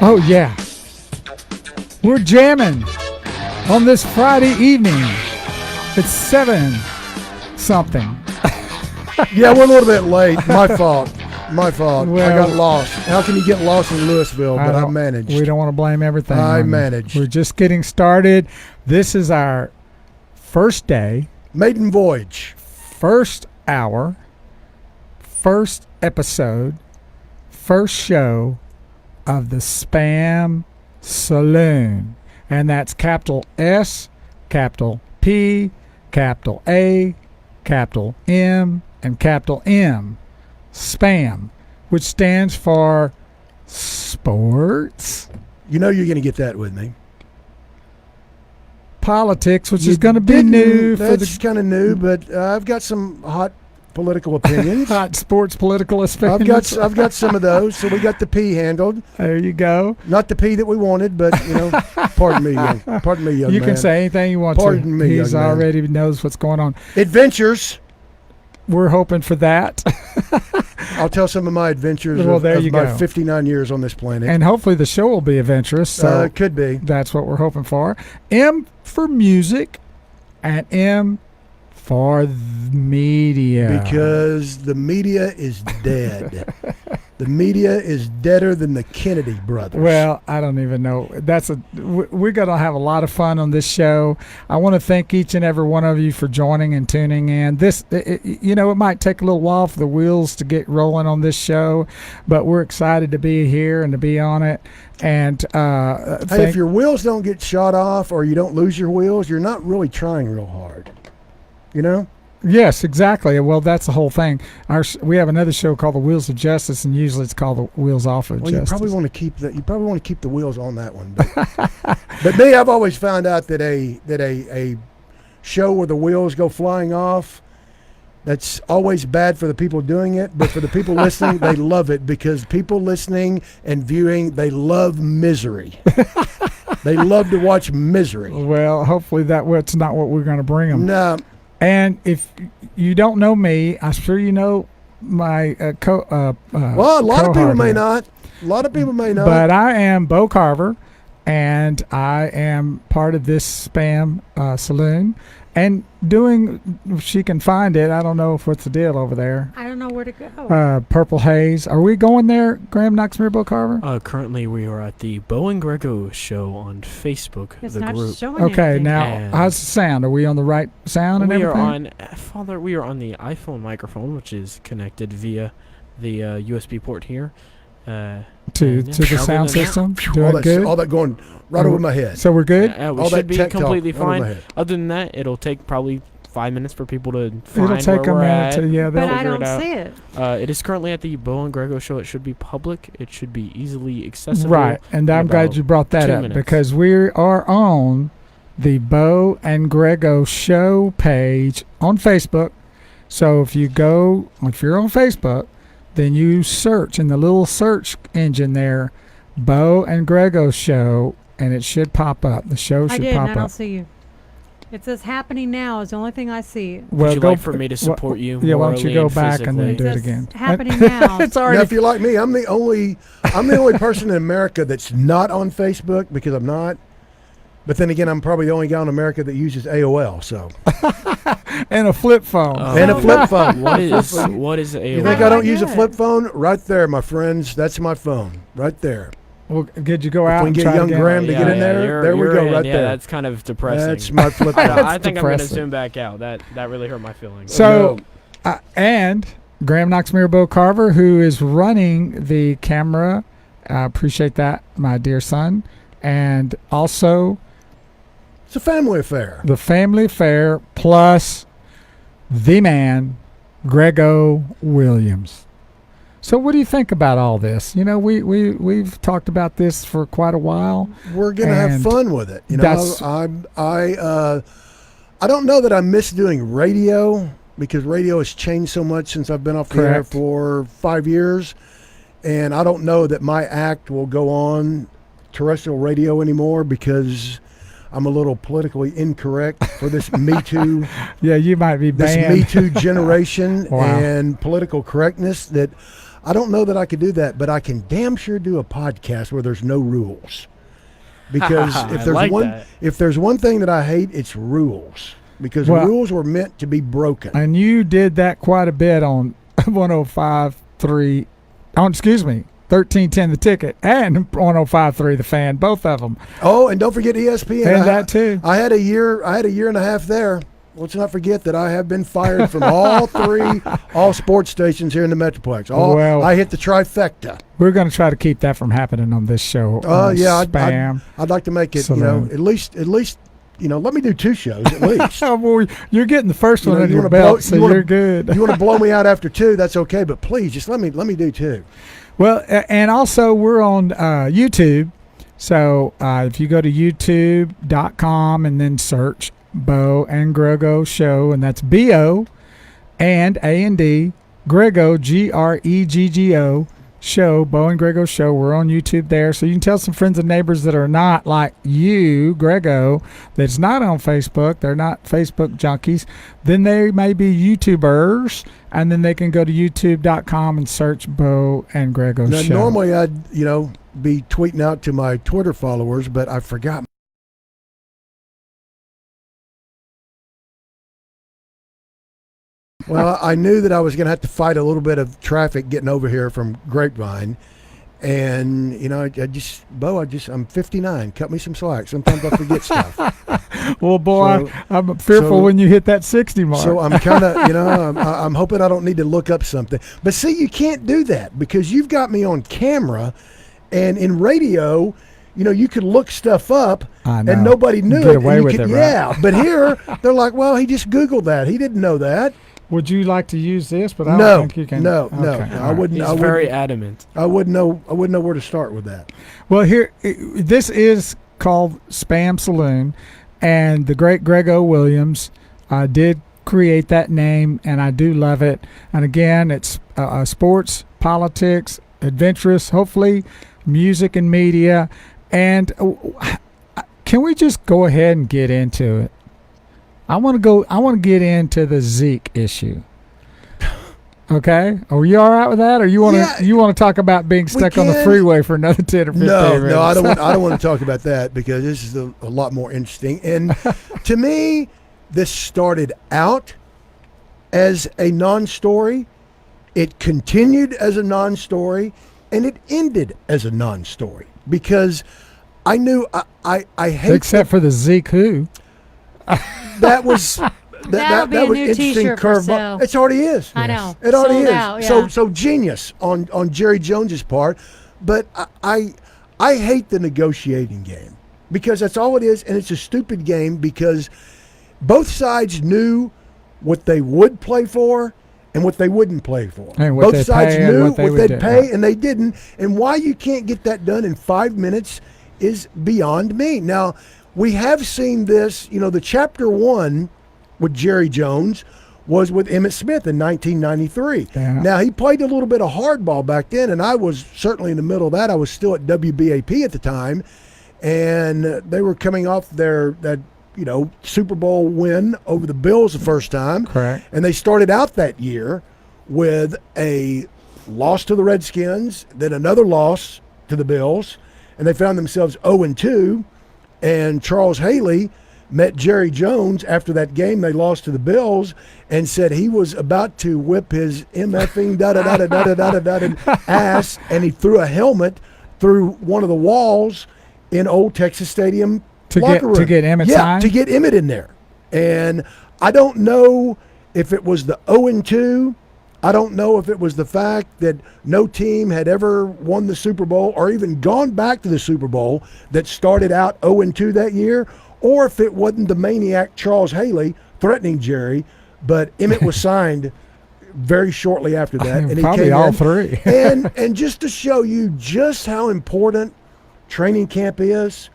Oh, yeah. We're jamming on this Friday evening. It's 7-something. Yeah, we're a little bit late. My fault. My fault. Well, I got lost. How can you get lost in Louisville? But I managed. We don't want to blame everything. I managed. We're just getting started. This is our first day. Maiden voyage. First hour. First episode. First show of the SPAMM Saloon. And that's capital S, capital P, capital A, capital M, and capital M. SPAMM, which stands for sports. You know you're going to get that with me. Politics, which is going to be new. That's kind of new, but I've got some hot political opinions. Hot sports political opinions. I've got some of those. So we got the P handled. There you go. Not the P that we wanted, but pardon me, young man. You can say anything you want to. Pardon me, He's young man. already knows what's going on. Adventures. We're hoping for that. I'll tell some of my adventures Well, of there you my go. 59 years on this planet. And hopefully the show will be adventurous. So it could be. That's what we're hoping for. M for music and M for the media. Because the media is dead. The media is deader than the Kennedy brothers. Well, I don't even know. We're going to have a lot of fun on this show. I want to thank each and every one of you for joining and tuning in. It might take a little while for the wheels to get rolling on this show, but we're excited to be here and to be on it. And hey, if your wheels don't get shot off or you don't lose your wheels, you're not really trying real hard. You know? Yes, exactly. Well, that's the whole thing. We have another show called The Wheels of Justice, and usually it's called The Wheels Off of Justice. You probably want to keep the wheels on that one. But me, I've always found out that a show where the wheels go flying off, that's always bad for the people doing it, but for the people listening, they love it because people listening and viewing, they love misery. They love to watch misery. Well, hopefully that's not what we're going to bring them. No. And if you don't know me, I'm sure you know my well, a lot of people may not. A lot of people may not. But I am Bo Carver, and I am part of this SPAMM Saloon. And she can find it. I don't know what's the deal over there. I don't know where to go. Purple Haze. Are we going there, Graham Knoxmere, Bo Carver? Currently, we are at the Bo and Greggo show on Facebook. It's the not group. showing Okay, anything. now how's the sound? Are we on the right sound and everything? We are on the iPhone microphone, which is connected via the USB port here. To the sound system. Doing good. All that going right over my head. So we're good. We all should that be tech talk completely over my fine. head. Other than that, it'll take probably 5 minutes for people to find It'll take where a we're minute at. to But I figure don't it out. see it. It is currently at the Bo and Greggo show. It should be public. It should be easily accessible. Right, and I'm glad you brought that 2 up minutes. because we are on the Bo and Greggo show page on Facebook. So if you're on Facebook, then you search in the little search engine there, Bo and Greggo show, and it should pop up. The show should pop I up. don't see you. It says happening now is the only thing I see. Well, Would you like for me to support you? Yeah, why don't you morally go and back and then physically? do it It again? says happening now. It's Now, already. if you're like me, I'm the only person in America that's not on Facebook because I'm not. But then again, I'm probably the only guy in America that uses AOL. So and a flip phone. and a flip phone. What is AOL? You think I Oh, don't use a good. flip phone? Right there, my friends. That's my phone. Right there. Well, could you go If out we and can try get young again? Graham to get in there, there we go, right yeah, there. that's kind of depressing. That's my flip I, phone. I think I'm going to depressing. zoom back out. That really hurt my feelings. So, and Graham Knoxmere, Bo Carver, who is running the camera. I appreciate that, my dear son. And also It's a family affair. the family affair plus the man, Greggo Williams. So what do you think about all this? We've talked about this for quite a while. We're gonna have And fun with it. that's- I don't know that I miss doing radio because radio has changed so much since I've been off the air Correct. for 5 years, and I don't know that my act will go on terrestrial radio anymore because I'm a little politically incorrect for this Me Too, Yeah, you might be this banned. Me Too generation Wow. and political correctness that I don't know that I could do that, but I can damn sure do a podcast where there's no rules. Because if there's one thing that I hate, it's rules. Because rules were meant to be broken. And you did that quite a bit on 105.3. Oh, excuse me, 1310 The Ticket and 105.3 The Fan, both of them. Oh, and don't forget ESPN. And that too. I had a year and a half there. Let's not forget that I have been fired from all sports stations here in the Metroplex. I hit the trifecta. We're going to try to keep that from happening on this show. SPAMM. I'd like to make it, Saloon. at least, let me do 2 shows at least. Well, you're getting the first one under your belt, you're good. You want to blow me out after 2? That's okay, but please just let me do 2. Well, and also we're on YouTube. So if you go to youtube.com and then search Bo and Greggo Show, and that's B-O and A-N-D, Greggo, Greggo Show, Bo and Greggo Show. We're on YouTube there. So you can tell some friends and neighbors that are not like you, Greggo, that's not on Facebook. They're not Facebook junkies. Then they may be YouTubers, and then they can go to youtube.com and search Bo and Greggo Show. Normally I'd, be tweeting out to my Twitter followers, but I forgot. Well, I knew that I was going to have to fight a little bit of traffic getting over here from Grapevine. And, I'm 59. Cut me some slack. Sometimes I forget stuff. Well, boy, I'm fearful when you hit that 60 mark. So I'm kind of, I'm hoping I don't need to look up something. But see, you can't do that because you've got me on camera, and in radio, you could look stuff up and nobody knew Get it. away with it, right? Yeah, but here, they're like, well, he just Googled that. He didn't know that. Would you like to use this? But I don't think you can. No. Okay, I wouldn't. He's very adamant. I wouldn't know where to start with that. Well, this is called SPAMM Saloon, and the great Greggo Williams did create that name, and I do love it. And again, it's sports, politics, adventurous, hopefully music and media. And can we just go ahead and get into it? I want to get into the Zeke issue. Okay, are you all right with that, or you want to talk about being stuck on the freeway for another 10 or 15 minutes? No, I don't want to talk about that because this is a lot more interesting. And to me, this started out as a non-story, it continued as a non-story, and it ended as a non-story because I knew I hate except for the Zeke who. That was that be a was new interesting t-shirt for sale. curveball. It already is. I know. It already Sold is. out, yeah. So genius on Jerry Jones's part, but I hate the negotiating game because that's all it is, and it's a stupid game because both sides knew what they would play for and what they wouldn't play for. And what both sides knew what they'd pay right. and they didn't, and why you can't get that done in 5 minutes is beyond me. Now, we have seen this, the chapter 1 with Jerry Jones was with Emmitt Smith in 1993. Yeah. Now, he played a little bit of hardball back then, and I was certainly in the middle of that. I was still at WBAP at the time, and they were coming off that Super Bowl win over the Bills the first time. Correct. And they started out that year with a loss to the Redskins, then another loss to the Bills, and they found themselves 0-2. And Charles Haley met Jerry Jones after that game they lost to the Bills and said he was about to whip his MFing ass, and he threw a helmet through one of the walls in Old Texas Stadium locker room. To get Emmett signed? To get Emmett in there. And I don't know if it was the 0-2. I don't know if it was the fact that no team had ever won the Super Bowl or even gone back to the Super Bowl that started out 0-2 that year, or if it wasn't the maniac Charles Haley threatening Jerry, but Emmett was signed very shortly after that. And he probably came all in. three. and just to show you just how important training camp is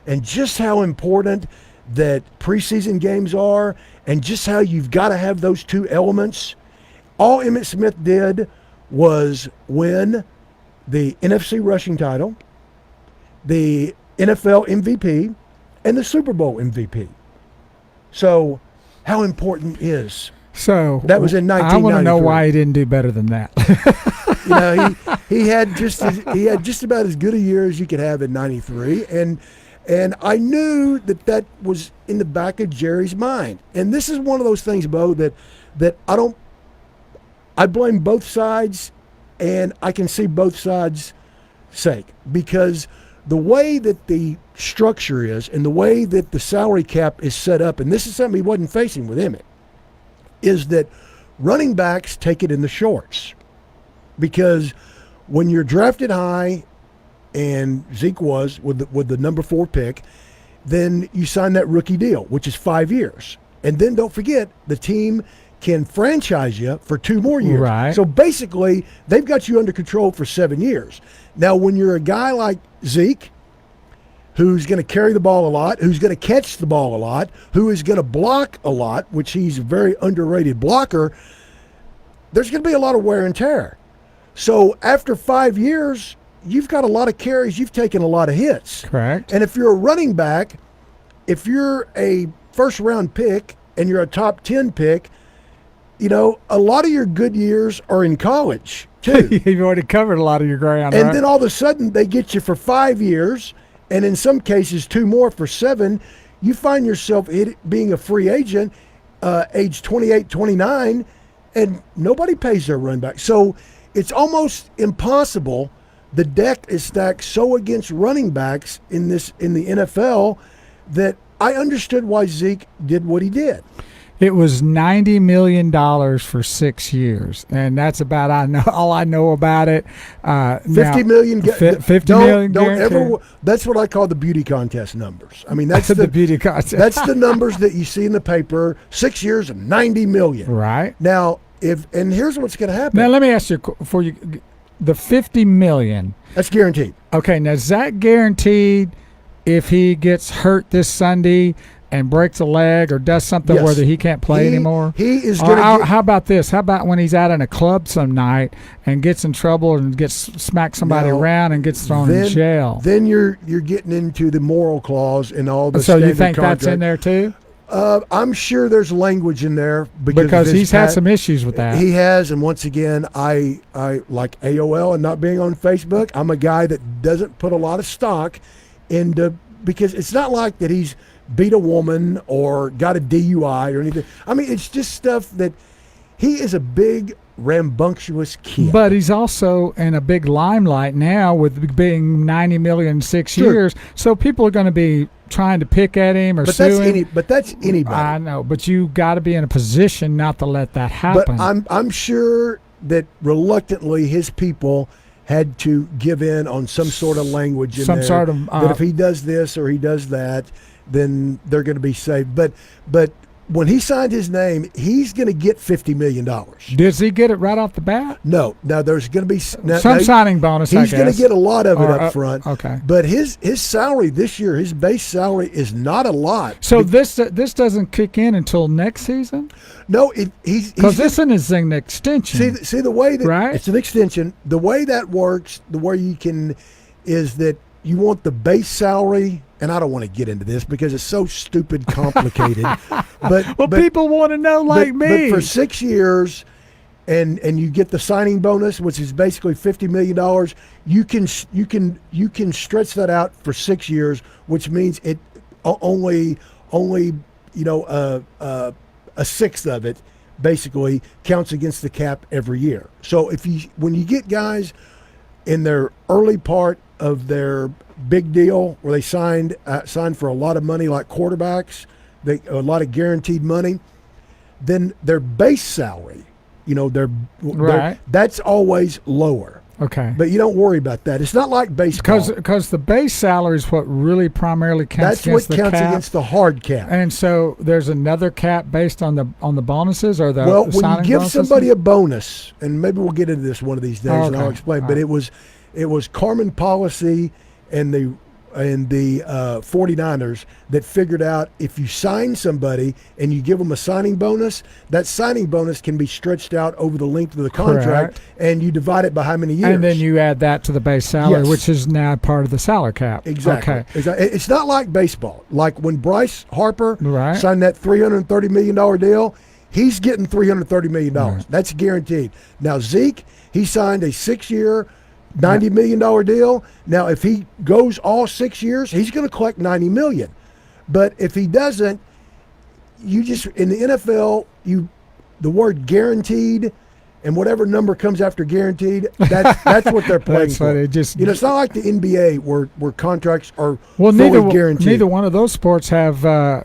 and just how important that preseason games are and just how you've got to have those two elements. All Emmitt Smith did was win the NFC rushing title, the NFL MVP, and the Super Bowl MVP. So how important is So that was in 1993. I want to know why he didn't do better than that. You know, he had just about as good a year as you could have in '93, and I knew that was in the back of Jerry's mind. And this is one of those things, Bo, that I blame both sides, and I can see both sides' sake, because the way that the structure is and the way that the salary cap is set up, and this is something he wasn't facing with Emmett, is that running backs take it in the shorts. Because when you're drafted high, and Zeke was with the number 4 pick, then you sign that rookie deal, which is 5 years. And then don't forget, the team can franchise you for 2 more years. Right. So basically, they've got you under control for 7 years. Now, when you're a guy like Zeke, who's going to carry the ball a lot, who's going to catch the ball a lot, who is going to block a lot, which he's a very underrated blocker, there's going to be a lot of wear and tear. So after 5 years, you've got a lot of carries, you've taken a lot of hits. Correct. And if you're a running back, if you're a first-round pick and you're a top 10 pick, you know, a lot of your good years are in college, too. You've already covered a lot of your ground, And right? then all of a sudden, they get you for 5 years, and in some cases, 2 more for 7. You find yourself being a free agent, age 28, 29, and nobody pays their running back. So it's almost impossible. The deck is stacked so against running backs in the NFL that I understood why Zeke did what he did. It was $90 million for 6 years, and that's about all I know about it. 50 million. $50 million. Don't ever. That's what I call the beauty contest numbers. I mean, that's the beauty contest. That's the numbers that you see in the paper. 6 years and 90 million. Right. Now, and here's what's going to happen. Now let me ask you before you. The $50 million. That's guaranteed. Okay, now is that guaranteed if he gets hurt this Sunday and breaks a leg or does something Yes. where he can't play anymore? He is going to. How about this? How about when he's out in a club some night and gets in trouble and gets smacked somebody around and gets thrown in jail? Then you're getting into the moral clause and all the. So you standard think that's contract. in there too? I'm sure there's language in there because of his he's had some issues with that. He has, and once again, I like AOL and not being on Facebook. I'm a guy that doesn't put a lot of stock into, because it's not like that he's beat a woman or got a DUI or anything. I mean, it's just stuff that he is a big rambunctious kid. But he's also in a big limelight now with being $90 million in 6 years. So people are going to be trying to pick at him or sue him. But that's anybody. I know, but you got to be in a position not to let that happen. But I'm sure that reluctantly his people had to give in on some sort of language in there, sort of that if he does this or he does that, then they're going to be saved. But when he signed his name, he's going to get $50 million. Does he get it right off the bat? No. Now there's going to be some signing bonus. He's going to get a lot of it up front. Okay. But his salary this year, his base salary is not a lot. So this doesn't kick in until next season? No, because this is an extension. See the way that right? It's an extension. The way that works, the way you can, is that you want the base salary. And I don't want to get into this because it's so stupid complicated. but people want to know me. But for 6 years, and you get the signing bonus, which is basically $50 million. You can stretch that out for 6 years, which means it only a sixth of it basically counts against the cap every year. So when you get guys in their early part of their big deal where they signed for a lot of money, like quarterbacks, a lot of guaranteed money, then their base salary, that's always lower. Okay. But you don't worry about that. It's not like baseball. Because the base salary is what really primarily counts against the cap. That's what counts against the hard cap. And so there's another cap based on the bonuses or the well, when you give bonuses? somebody a bonus, and maybe we'll get into this one of these days, and I'll explain. But it was Carmen policy and the 49ers that figured out if you sign somebody and you give them a signing bonus, that signing bonus can be stretched out over the length of the contract. Correct. And you divide it by how many years. And then you add that to the base salary, which is now part of the salary cap. Exactly. Okay. Exactly. It's not like baseball. Like when Bryce Harper right. signed that $330 million deal, he's getting $330 million. Right. That's guaranteed. Now, Zeke, he signed a 6-year, $90 million deal. Now, if he goes all 6 years, he's going to collect $90 million. But if he doesn't, you just, in the NFL, the word guaranteed and whatever number comes after guaranteed, that's what they're playing That's for. what it just. It's not like the NBA where contracts are Well, fully guaranteed. neither one of those sports have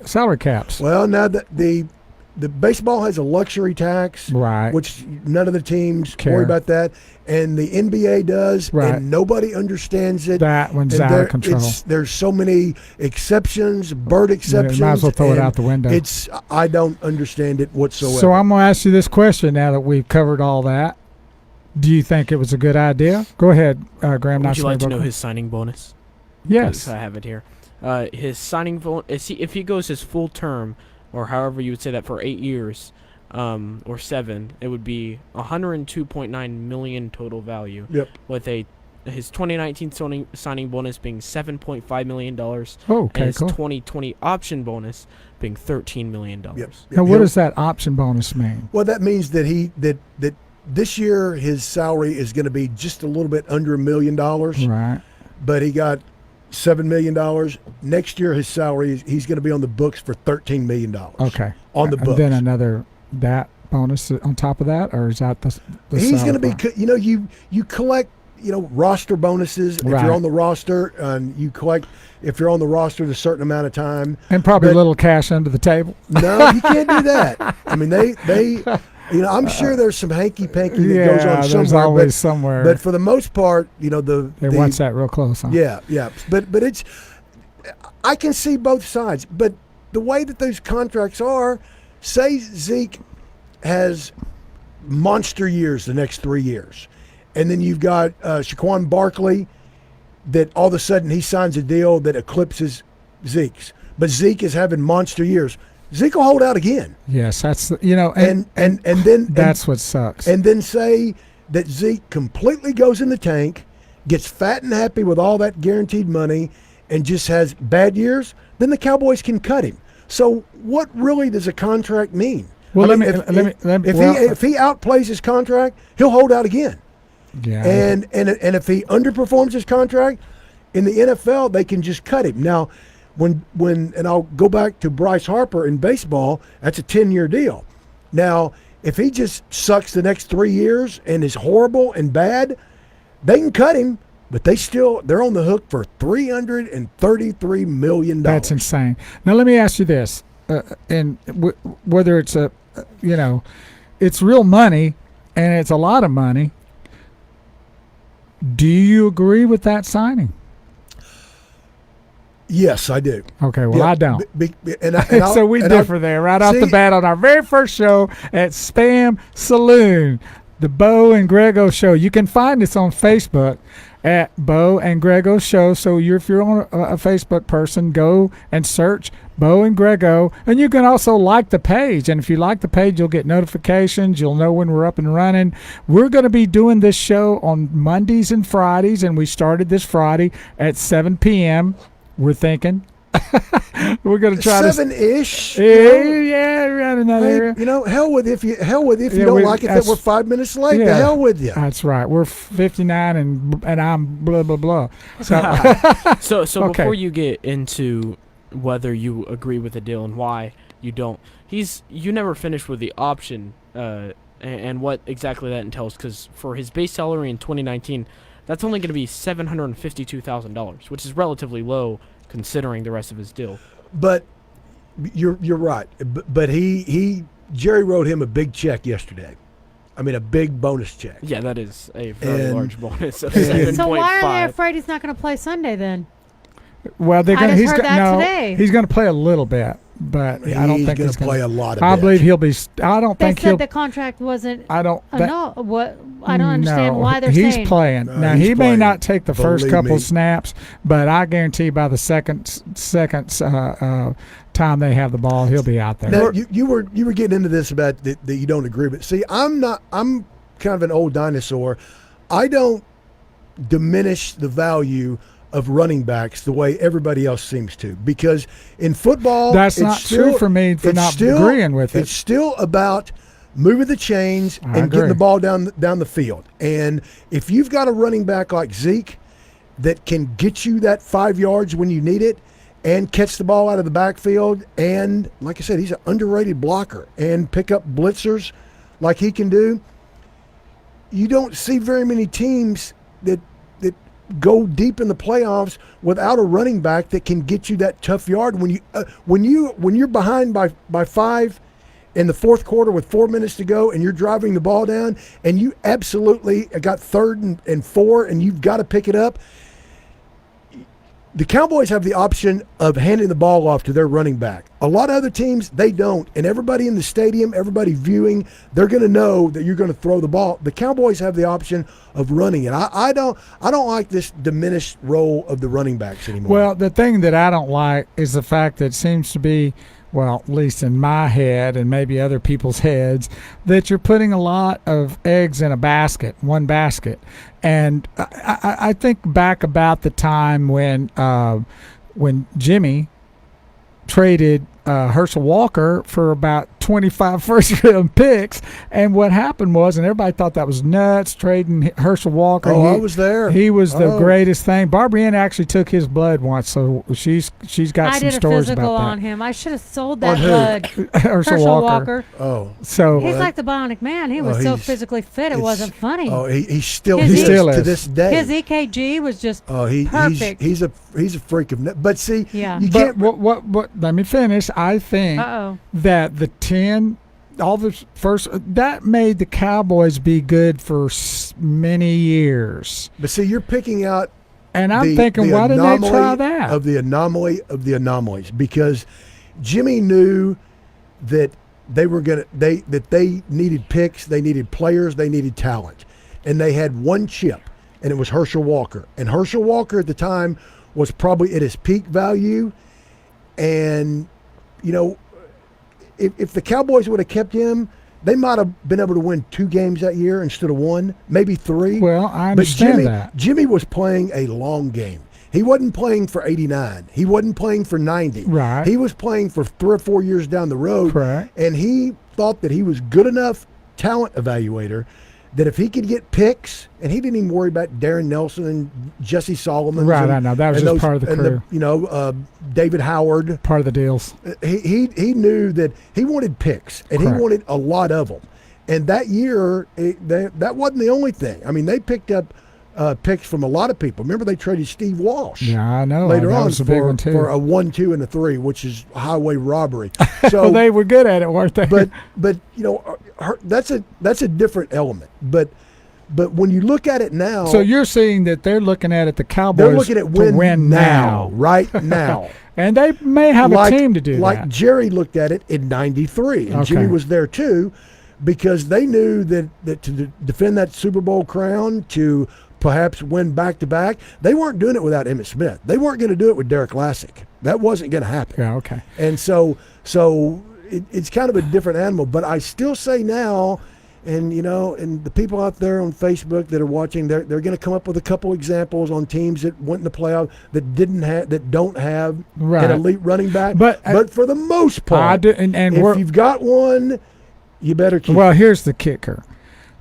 salary caps. Well, now the baseball has a luxury tax, Right. which none of the teams Care. worry about that, and the NBA does, Right. and nobody understands it. That one's And out of control. There's so many exceptions, bird exceptions. Might as well throw it and out the window. I don't understand it whatsoever. So I'm going to ask you this question now that we've covered all that. Do you think it was a good idea? Go ahead, Graham. Would you like to know his signing bonus? Yes. 'Cause I have it here. His signing bonus, if he goes his full term, or however you would say that, for 8 years, or 7, it would be $102.9 million total value. Yep. With his 2019 signing bonus being $7.5 million, Oh, and okay, his cool. 2020 option bonus being $13 million. Yep. Now, what He'll- does that option bonus mean? Well, that means that that this year his salary is going to be just a little bit under $1 million, Right. but he got $7 million. Next year his salary, he's going to be on the books for $13 million. Okay. On the And books. then another that bonus on top of that, or is that the He's salary going to be, part? you collect, roster bonuses if Right. you're on the roster, and you collect if you're on the roster a certain amount of time. And probably a but- little cash under the table. No, you can't do that. I mean, they I'm sure there's some hanky panky that goes on there's somewhere. always somewhere. But for the most part, They watch that real close, huh? Yeah. But I can see both sides. But the way that those contracts are, say Zeke has monster years the next 3 years, and then you've got Shaquan Barkley that all of a sudden he signs a deal that eclipses Zeke's. But Zeke is having monster years. Zeke will hold out again. Yes, that's And then that's what sucks. and then say that Zeke completely goes in the tank, gets fat and happy with all that guaranteed money, and just has bad years, then the Cowboys can cut him. So what really does a contract mean? Well, I mean, if he outplays his contract, he'll hold out again. yeah. And if he underperforms his contract, in the NFL they can just cut him. Now, and I'll go back to Bryce Harper in baseball, that's a 10-year deal. Now, if he just sucks the next 3 years and is horrible and bad, they can cut him, but they're on the hook for $333 million. That's insane. Now let me ask you this, whether it's it's real money and it's a lot of money. Do you agree with that signing? Yes, I do. Okay, well Yeah, I don't. So we I'll- differ there right off the See- bat on our very first show at SPAMM Saloon, the Bo and Greggo Show. You can find us on Facebook at Bo and Greggo Show. So if you're on a Facebook person, go and search Bo and Greggo, and you can also like the page. And if you like the page, you'll get notifications. You'll know when we're up and running. We're going to be doing this show on Mondays and Fridays, and we started this Friday at 7 p.m. We're thinking we're going to try 7-ish. yeah, around in that area. Hell with if you don't we- like it that that's- we're 5 minutes late. yeah. The hell with you. That's right. We're 59 and I'm blah blah blah. So So Okay. before you get into whether you agree with the deal and why you don't, you never finished with the option and what exactly that entails, because for his base salary in 2019, that's only going to be $752,000, which is relatively low considering the rest of his deal. But you're right. But he Jerry wrote him a big check yesterday. I mean, a big bonus check. Yeah, that is a very And- large bonus of and- 7.5. So why are they afraid he's not going to play Sunday then? well, they're I going. just He's heard got, that no. today. He's going to play a little bit, but I don't think going he's to play a lot of I bits. believe he'll be. I don't They think he'll. said the contract wasn't. I don't. No, what? I don't understand no, why they're he's saying. playing. No, Now he's he may playing. not take the first Believe couple me. snaps, but I guarantee by the second time they have the ball, he'll be out there. Now, you were getting into this about that you don't agree with. See, I'm kind of an old dinosaur. I don't diminish the value of running backs the way everybody else seems to. Because in football, That's it's not still, true for me for it's not still- agreeing with it. It's still about moving the chains I and getting agree. the ball down the field. And if you've got a running back like Zeke that can get you that 5 yards when you need it and catch the ball out of the backfield, and like I said, he's an underrated blocker and pick up blitzers like he can do, you don't see very many teams that go deep in the playoffs without a running back that can get you that tough yard when you're behind by 5 in the fourth quarter with 4 minutes to go and you're driving the ball down and you absolutely got 3rd and 4 and you've got to pick it up. The Cowboys have the option of handing the ball off to their running back. A lot of other teams, they don't. And everybody in the stadium, everybody viewing, they're going to know that you're going to throw the ball. The Cowboys have the option of running it. I don't like this diminished role of the running backs anymore. Well, the thing that I don't like is the fact that it seems to be, well, at least in my head and maybe other people's heads, that you're putting a lot of eggs in one basket. And I think back about the time when Jimmy traded Herschel Walker for about 25 first-round picks, and what happened was, and everybody thought that was nuts, trading Herschel Walker. I was there. He was the greatest thing. Barbara Ann actually took his blood once, so she's got I some did a stories physical about on him. I should have sold On that who? blood. Herschel Walker. Oh. So He's like the Bionic Man. He was so he's- physically fit, it wasn't funny. Oh, he still His is still to is. this day. His EKG was just perfect. He's a freak of. But see, Yeah. you but can't. what? Let me finish. I think Uh-oh. that the 10, all the first, that made the Cowboys be good for many years. But see, you're picking out. And I'm the thinking, why didn't they try anomaly that? of the anomaly of the anomalies? Because Jimmy knew that they needed picks, they needed players, they needed talent, and they had one chip, and it was Herschel Walker. And Herschel Walker at the time was probably at his peak value, and if the Cowboys would have kept him, they might have been able to win 2 games that year instead of 1, maybe 3. Well, I But understand that. Jimmy was playing a long game. He wasn't playing for 89. He wasn't playing for 90. Right. He was playing for 3 or 4 years down the road. Correct. And he thought that he was good enough talent evaluator that if he could get picks, and he didn't even worry about Darren Nelson and Jesse Solomon. Right, I know. That was just part of the crew. David Howard. Part of the deals. He knew that he wanted picks, and Correct. he wanted a lot of them. And that year, that wasn't the only thing. I mean, they picked up picks from a lot of people. Remember, they traded Steve Walsh. Yeah, I know. Later that on was a big one too. for a 1, 2, and a 3, which is highway robbery. So, well, they were good at it, weren't they? but that's a different element. But when you look at it now, so you're saying that they're looking at it, the Cowboys they're looking at to win now, right now. and they may have a team to do like that. Jerry looked at it in '93, and Okay. Jimmy was there too, because they knew that to defend that Super Bowl crown, to perhaps win back-to-back, they weren't doing it without Emmitt Smith. They weren't going to do it with Derek Lassick. That wasn't going to happen. Yeah, okay. And so it's kind of a different animal. But I still say now, and the people out there on Facebook that are watching, they're going to come up with a couple examples on teams that went in the playoff that don't have Right. an elite running back. But for the most part, I do, and if you've got one, you better keep. well, here's the kicker.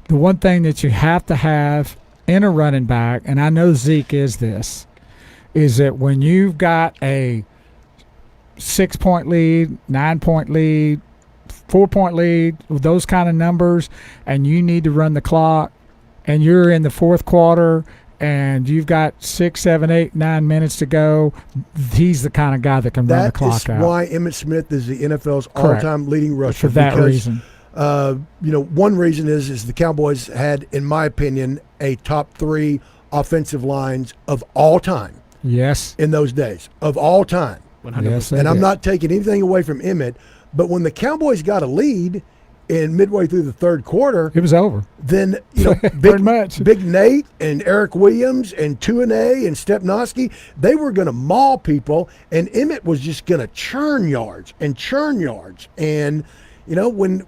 The one thing that you have to have in a running back, and I know Zeke is this, is that when you've got a 6-point lead, 9-point lead, 4-point lead, those kind of numbers, and you need to run the clock, and you're in the fourth quarter, and you've got 6, 7, 8, 9 minutes to go, he's the kind of guy that can run the clock That is out. why Emmitt Smith is the NFL's Correct. all-time leading rusher. For that because, reason. one reason is the Cowboys had, in my opinion, a top 3 offensive lines of all time Yes. in those days, of all time. 100%. Yes, they And I'm did. not taking anything away from Emmett, but when the Cowboys got a lead in midway through the third quarter, It was over. then Pretty much. Big Nate and Eric Williams and Tuanay and Stepnoski, they were going to maul people, and Emmett was just going to churn yards. And when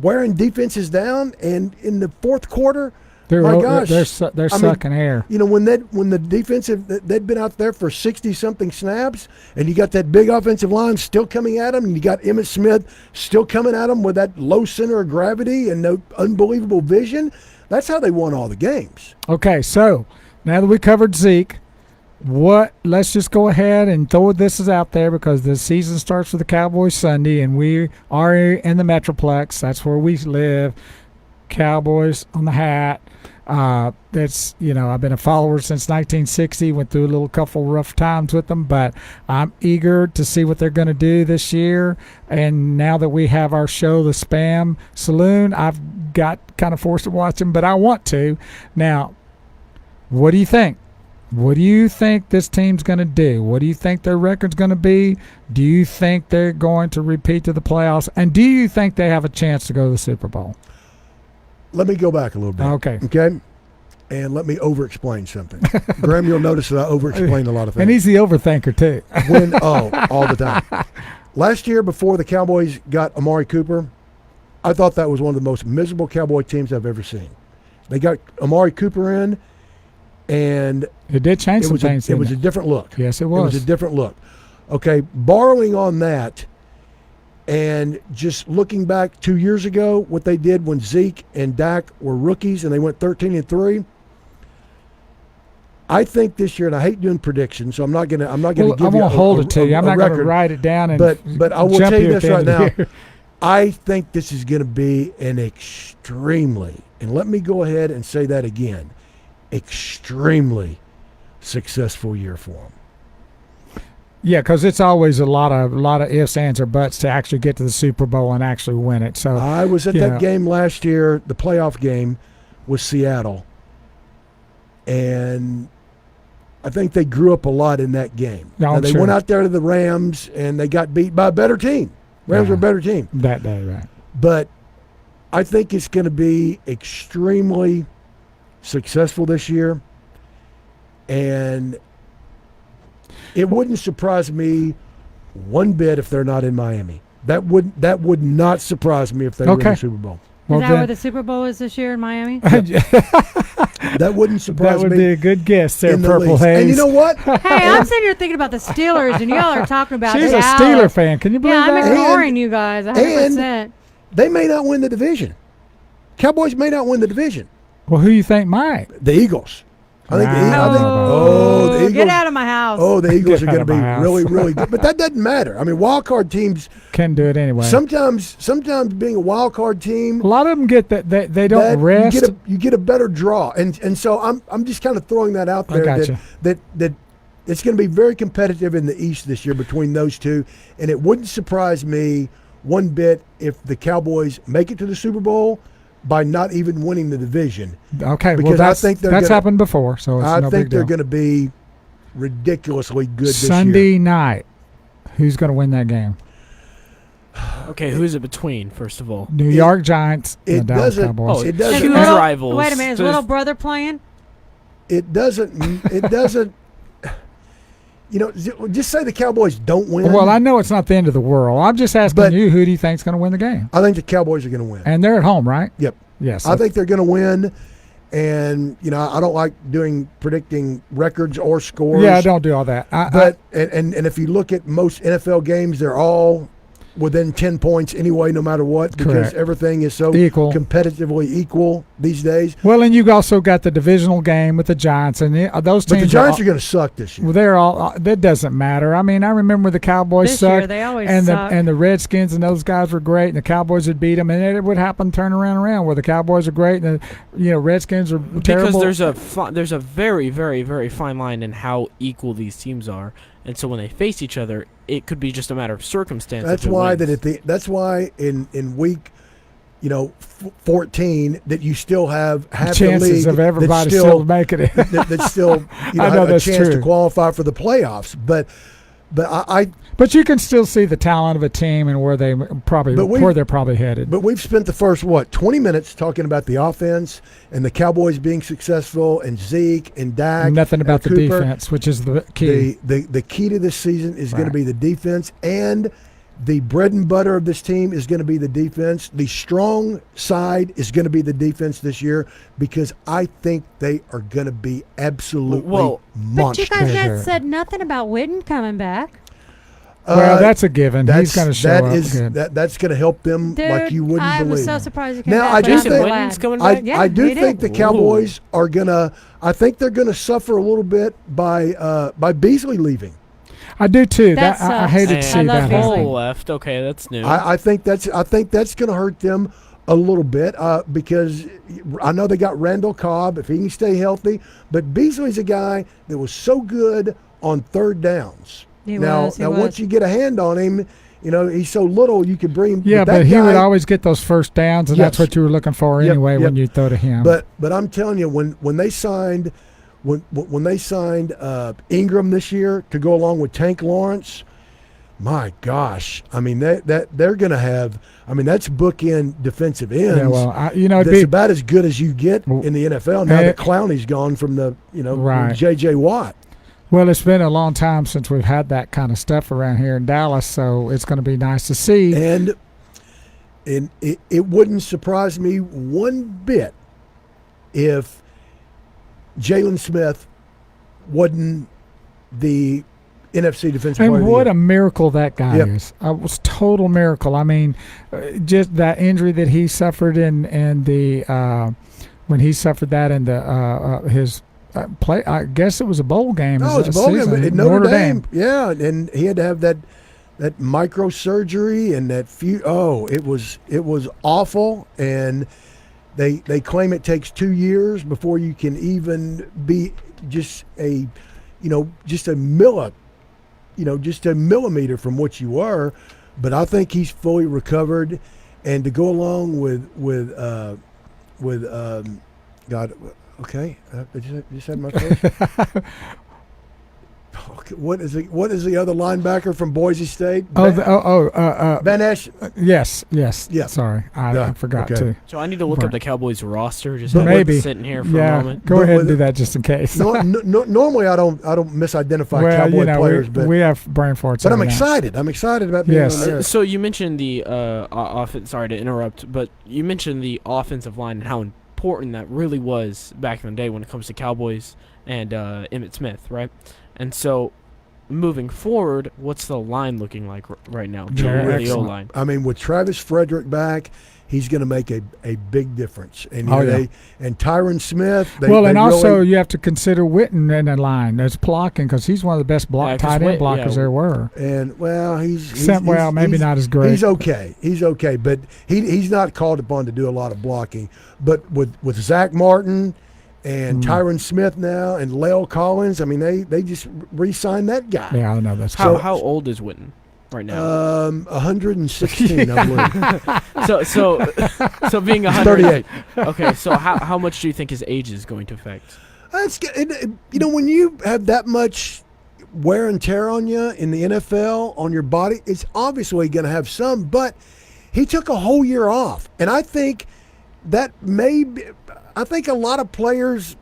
wearing defenses down, and in the fourth quarter, My gosh. they're I mean, sucking air. You know, when the defensive they'd been out there for 60-something snaps, and you got that big offensive line still coming at them, and you got Emmitt Smith still coming at them with that low center of gravity and no unbelievable vision. That's how they won all the games. Okay, so now that we covered Zeke, let's just go ahead and throw this out there because the season starts with the Cowboys Sunday, and we are in the Metroplex. That's where we live. Cowboys on the hat. That's, I've been a follower since 1960. Went through a little couple rough times with them, but I'm eager to see what they're going to do this year. And now that we have our show, the SPAMM Saloon, I've got kind of forced to watch them, but I want to. Now, what do you think? What do you think this team's going to do? What do you think their record's going to be? Do you think they're going to repeat to the playoffs? And do you think they have a chance to go to the Super Bowl? Let me go back a little bit. Okay? And let me over-explain something. Graham, you'll notice that I over-explain a lot of things. And he's the overthinker, too. All the time. Last year, before the Cowboys got Amari Cooper, I thought that was one of the most miserable Cowboy teams I've ever seen. They got Amari Cooper in, and it did change some things. It was a different look. Yes, it was. It was a different look. Okay, borrowing on that, and just looking back 2 years ago, what they did when Zeke and Dak were rookies and they went 13-3. I think this year, and I hate doing predictions, so I'm not gonna give you. I won't hold it to you. I'm not going to write it down. But I will tell you this right now. I think this is going to be an extremely, and let me go ahead and say that again, extremely successful year for them. Yeah, because it's always a lot of ifs, ands, or buts to actually get to the Super Bowl and actually win it. So I was at that game last year, the playoff game with Seattle, and I think they grew up a lot in that game. No, they went out there to the Rams, and they got beat by a better team. Rams were a better team that day, right? But I think it's going to be extremely successful this year, and it wouldn't surprise me one bit if they're not in Miami. That would not surprise me if they win the Super Bowl. Is that where the Super Bowl is this year in Miami? That wouldn't surprise me. That would be a good guess there, Purple Haze. And you know what? Hey, I'm sitting here thinking about the Steelers, and y'all are talking about She's Dallas. a Steeler fan. Can you believe that? that? I'm ignoring you guys 100%. They may not win the division. Cowboys may not win the division. Well, who you think might? The Eagles. I think the Eagles. Get out of my house. Oh, the Eagles are going to be house. really, really good. But that doesn't matter. I mean, wild card teams can do it anyway. Sometimes being a wild card team, a lot of them get that they don't rest. You get a better draw, and so I'm just kind of throwing that out there that it's going to be very competitive in the East this year between those two, and it wouldn't surprise me one bit if the Cowboys make it to the Super Bowl by not even winning the division. Okay, because well, I think that's happened before, so it's no big deal. I think they're going to be ridiculously good this year. Sunday night, who's going to win that game? Okay, who's it between, first of all? New York Giants and the Dallas Cowboys. Oh, it doesn't. Huge rivals. Wait a minute, is little brother playing? It doesn't. You know, just say the Cowboys don't win. Well, I know it's not the end of the world. I'm just asking you, who do you think is going to win the game? I think the Cowboys are going to win. And they're at home, right? Yep. Yes. I think they're going to win. And, I don't like predicting records or scores. Yeah, I don't do all that. But if you look at most NFL games, they're all within 10 points anyway, no matter what, because everything is so competitively equal these days. Well, and you also got the divisional game with the Giants, and those teams. But the Giants are going to suck this year. Well, they're all. That doesn't matter. I mean, I remember the Cowboys sucked, they always suck. And the Redskins and those guys were great, and the Cowboys would beat them, and it would happen turn around where the Cowboys are great, and the Redskins are terrible. Because there's a very, very, very fine line in how equal these teams are. And so when they face each other, it could be just a matter of circumstance. That's why in week, 14 that you still have half the chances league of everybody still making it. That's still have a chance to qualify for the playoffs. But you can still see the talent of a team and where they're probably headed. But we've spent the first 20 minutes talking about the offense and the Cowboys being successful and Zeke and Dak. Nothing about the Cooper. defense, which is the key. The key to this season is going to be the defense and The bread and butter of this team is going to be the defense. The strong side is going to be the defense this year because I think they are going to be absolutely But monsters. you guys Sure. said nothing about Witten coming back. Well, that's a given. He's going to show up good. That's going to help them Dude, like you wouldn't I believe. was so surprised he came Now, back. I but do I'm Jason think- glad. Witten's coming back. Yeah, I do he think did. the Cowboys are gonna. I think they're gonna suffer a little bit by Beasley leaving. I do too. That I sucks. hated to And see I love that Beasley. happen. Cole left. Okay, that's new. I think that's gonna hurt them a little bit because I know they got Randall Cobb if he can stay healthy, but Beasley's a guy that was so good on third downs. He now was. once you get a hand on him, he's so little you could bring him. Yeah, that but he would guy- always get those first downs, and that's Yes. what you were looking for Yep, anyway when yep. you throw to him. But I'm telling you, when they signed Ingram this year to go along with Tank Lawrence, my gosh, I mean that they're going to have. I mean that's bookend defensive ends. yeah, well, it'd That's be about as good as you get in the NFL. Now that Clowney's gone from the Right. J.J. Watt. well. It's been a long time since we've had that kind of stuff around here in Dallas, so it's going to be nice to see. And it wouldn't surprise me one bit if Jalen Smith wasn't the NFC Defensive Player And of the what Year. a miracle that guy Yep. is! It was total miracle. I mean, just that injury that he suffered in the when he suffered that in the his play. I guess it was a bowl game. Oh, it's a this bowl game season, at Notre Dame. Yeah, and he had to have that microsurgery and that few. Oh, it was awful, and they claim it takes 2 years before you can even be just a millimeter from what you were. But I think he's fully recovered, and to go along with God. Okay, I just had my first. Okay, what is the other linebacker from Boise State? Van Esch. Yes. Yeah. Sorry, I Yeah, forgot okay. to. so I need to look Right. up the Cowboys roster. Just But maybe. sitting here for a Yeah, moment. go But ahead and with- do that just in case. Normally I don't misidentify well, Cowboy players, we have brain farts. but I'm every now. excited. I'm excited about being Yes. on there. So you mentioned the offense. Sorry to interrupt, but you mentioned the offensive line and how important that really was back in the day when it comes to Cowboys and Emmitt Smith, right? And so, moving forward, what's the line looking like right now? They're The excellent. O-line. I mean, with Travis Frederick back, he's going to make a big difference. And Oh, yeah. and Tyron Smith. And also really, you have to consider Witten in the line. There's blocking because he's one of the best Yeah, 'cause tight end Witt- blockers yeah. there were. and well, he's Maybe not as great. He's okay. He's okay, but he's not called upon to do a lot of blocking. But with Zach Martin and Tyron Smith now and Lale Collins, I mean they just re-signed that guy. Yeah, I know that's How old is Witten right now? 116, I believe. So being 100. 38. Okay, so how much do you think his age is going to affect? When you have that much wear and tear on you in the NFL, on your body, it's obviously going to have some, but he took a whole year off. And I think that I think a lot of players,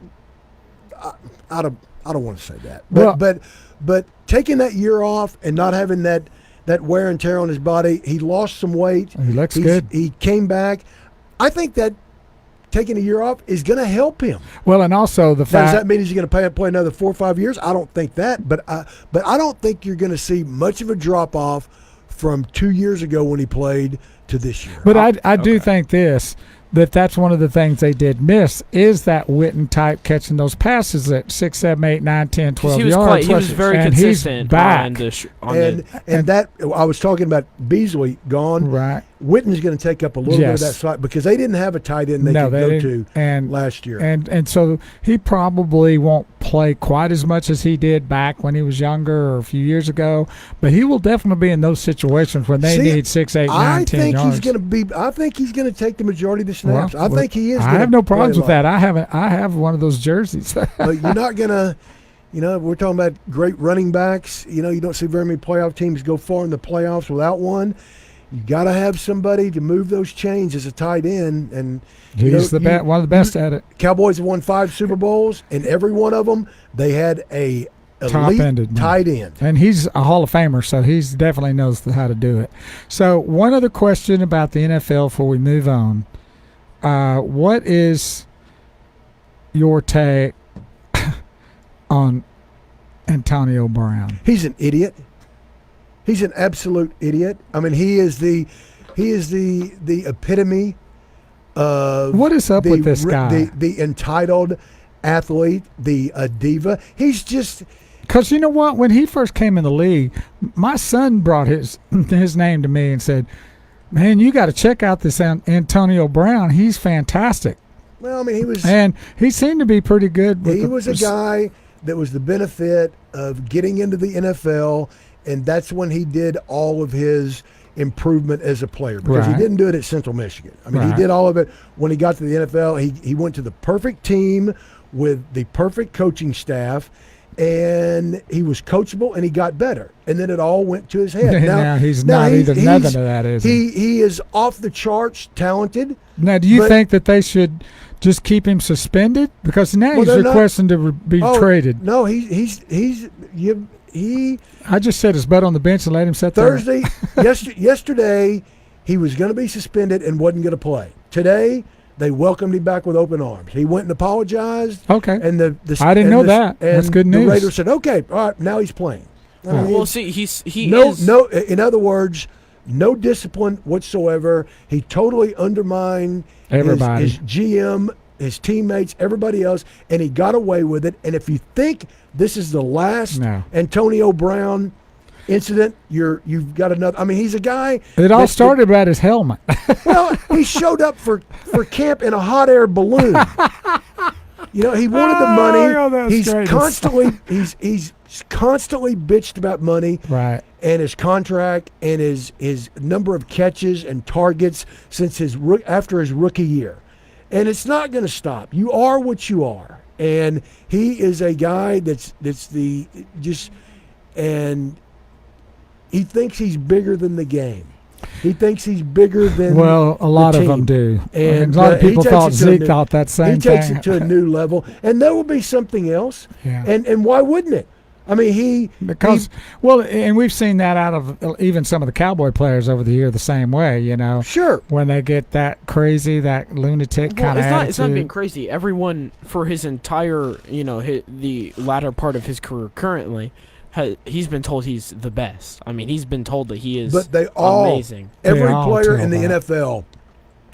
I don't want to say that, but taking that year off and not having that wear and tear on his body, he lost some weight. He looks good. He came back. I think that taking a year off is going to help him. Well, and also the Now, does fact that mean he's going to play another 4 or 5 years? I don't think that, but I don't think you're going to see much of a drop off from 2 years ago when he played to this year. But I do think that's one of the things they did miss is that Witten type catching those passes at 6, 7, 8, 9, 10, 12 He was yards. he was very and he's consistent back. on the and that I was talking about Beasley gone. Right. Witten's going to take up a little bit of Yes. that slot because they didn't have a tight end they could go to and last year. And so he probably won't play quite as much as he did back when he was younger or a few years ago, but he will definitely be in those situations when they need 6, 8, 9, 10 think yards. I think he's going to take the majority of the snaps. I think he is. I gonna have no play problems a with lot. that. I have one of those jerseys. But you're not going to, we're talking about great running backs. You don't see very many playoff teams go far in the playoffs without one. You got to have somebody to move those chains as a tight end, and He's one of the best at it. Cowboys have won 5 Super Bowls, and every one of them they had a Top-ended, man. tight end. And he's a Hall of Famer, so he's definitely knows how to do it. So one other question about the NFL before we move on. What is your take on Antonio Brown? He's an idiot. He's an absolute idiot. I mean, he is the epitome of What is up with this guy? The entitled athlete, the diva. He's just Because you know what? When he first came in the league, my son brought his name to me and said, "Man, you got to check out this Antonio Brown. He's fantastic." well. I mean, He seemed to be pretty good. he was a guy that was the benefit of getting into the NFL, and that's when he did all of his improvement as a player, because he Right. didn't do it at Central Michigan. I mean, Right. he did all of it when he got to the NFL. He went to the perfect team with the perfect coaching staff, and he was coachable, and he got better. And then it all went to his head. Now he's not either. Nothing of that is he? He is off the charts talented. Now, do you but- think that they should just keep him suspended? Because now Well, he's they're not- requesting to be traded. No, he I just set his butt on the bench and let him sit there. Thursday, yesterday, he was going to be suspended and wasn't going to play. Today, they welcomed him back with open arms. He went and apologized. Okay. And the I didn't and know the- that. That's and good news. The Raiders said, "Okay, all right, now he's playing." I mean, Well, see, he is. In other words, no discipline whatsoever. He totally undermined Everybody. his GM, his teammates, everybody else, and he got away with it. And if you think this is the last No. Antonio Brown incident, you've got another. I mean, he's a guy. It all that- started about his helmet. Well, he showed up for camp in a hot air balloon. You know, he wanted the money. Oh, that's he's great. constantly he's constantly bitched about money Right. and his contract and his number of catches and targets since after his rookie year. And it's not going to stop. You are what you are. And he is a guy and he thinks he's bigger than the game. He thinks he's bigger than Well, a lot of them team. do. And a lot of he people takes thought it to a Zeke new- thought that same He takes thing. it to a new level, and there will be something else. Yeah. And why wouldn't it? I mean, and we've seen that out of even some of the Cowboy players over the year the same way, you know. Sure. When they get that crazy, that lunatic Well, kind of attitude. it's not being crazy. Everyone for his entire, the latter part of his career currently, he's been told he's the best. I mean, he's been told that he is But they all, amazing. every They all player tell in the that. NFL,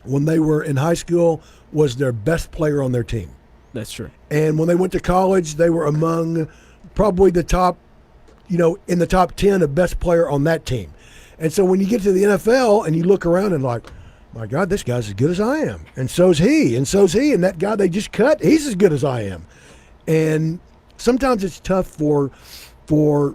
when they were in high school, was their best player on their team. That's true. And when they went to college, they were among probably the top, in the top 10 of best player on that team. And so when you get to the NFL and you look around and like, my God, this guy's as good as I am. And so's he. And so's he. And that guy they just cut, he's as good as I am. And sometimes it's tough for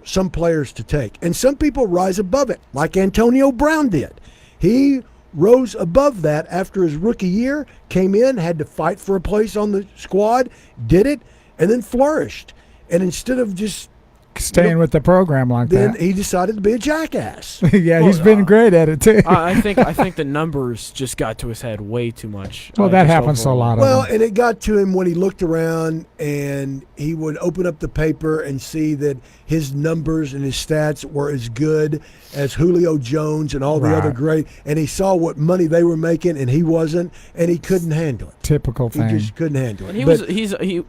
some players to take. And some people rise above it, like Antonio Brown did. He rose above that after his rookie year, came in, had to fight for a place on the squad, did it, and then flourished. And instead of just Staying with the program like then that. he decided to be a jackass. Yeah, he's been great at it too. I think the numbers just got to his head way too much. Well, that just happens to a overall. lot of Well, them. and it got to him when he looked around and he would open up the paper and see that his numbers and his stats were as good as Julio Jones and all the other Right. great. And he saw what money they were making, and he wasn't, and he couldn't handle it. Typical He thing. just couldn't handle it. And But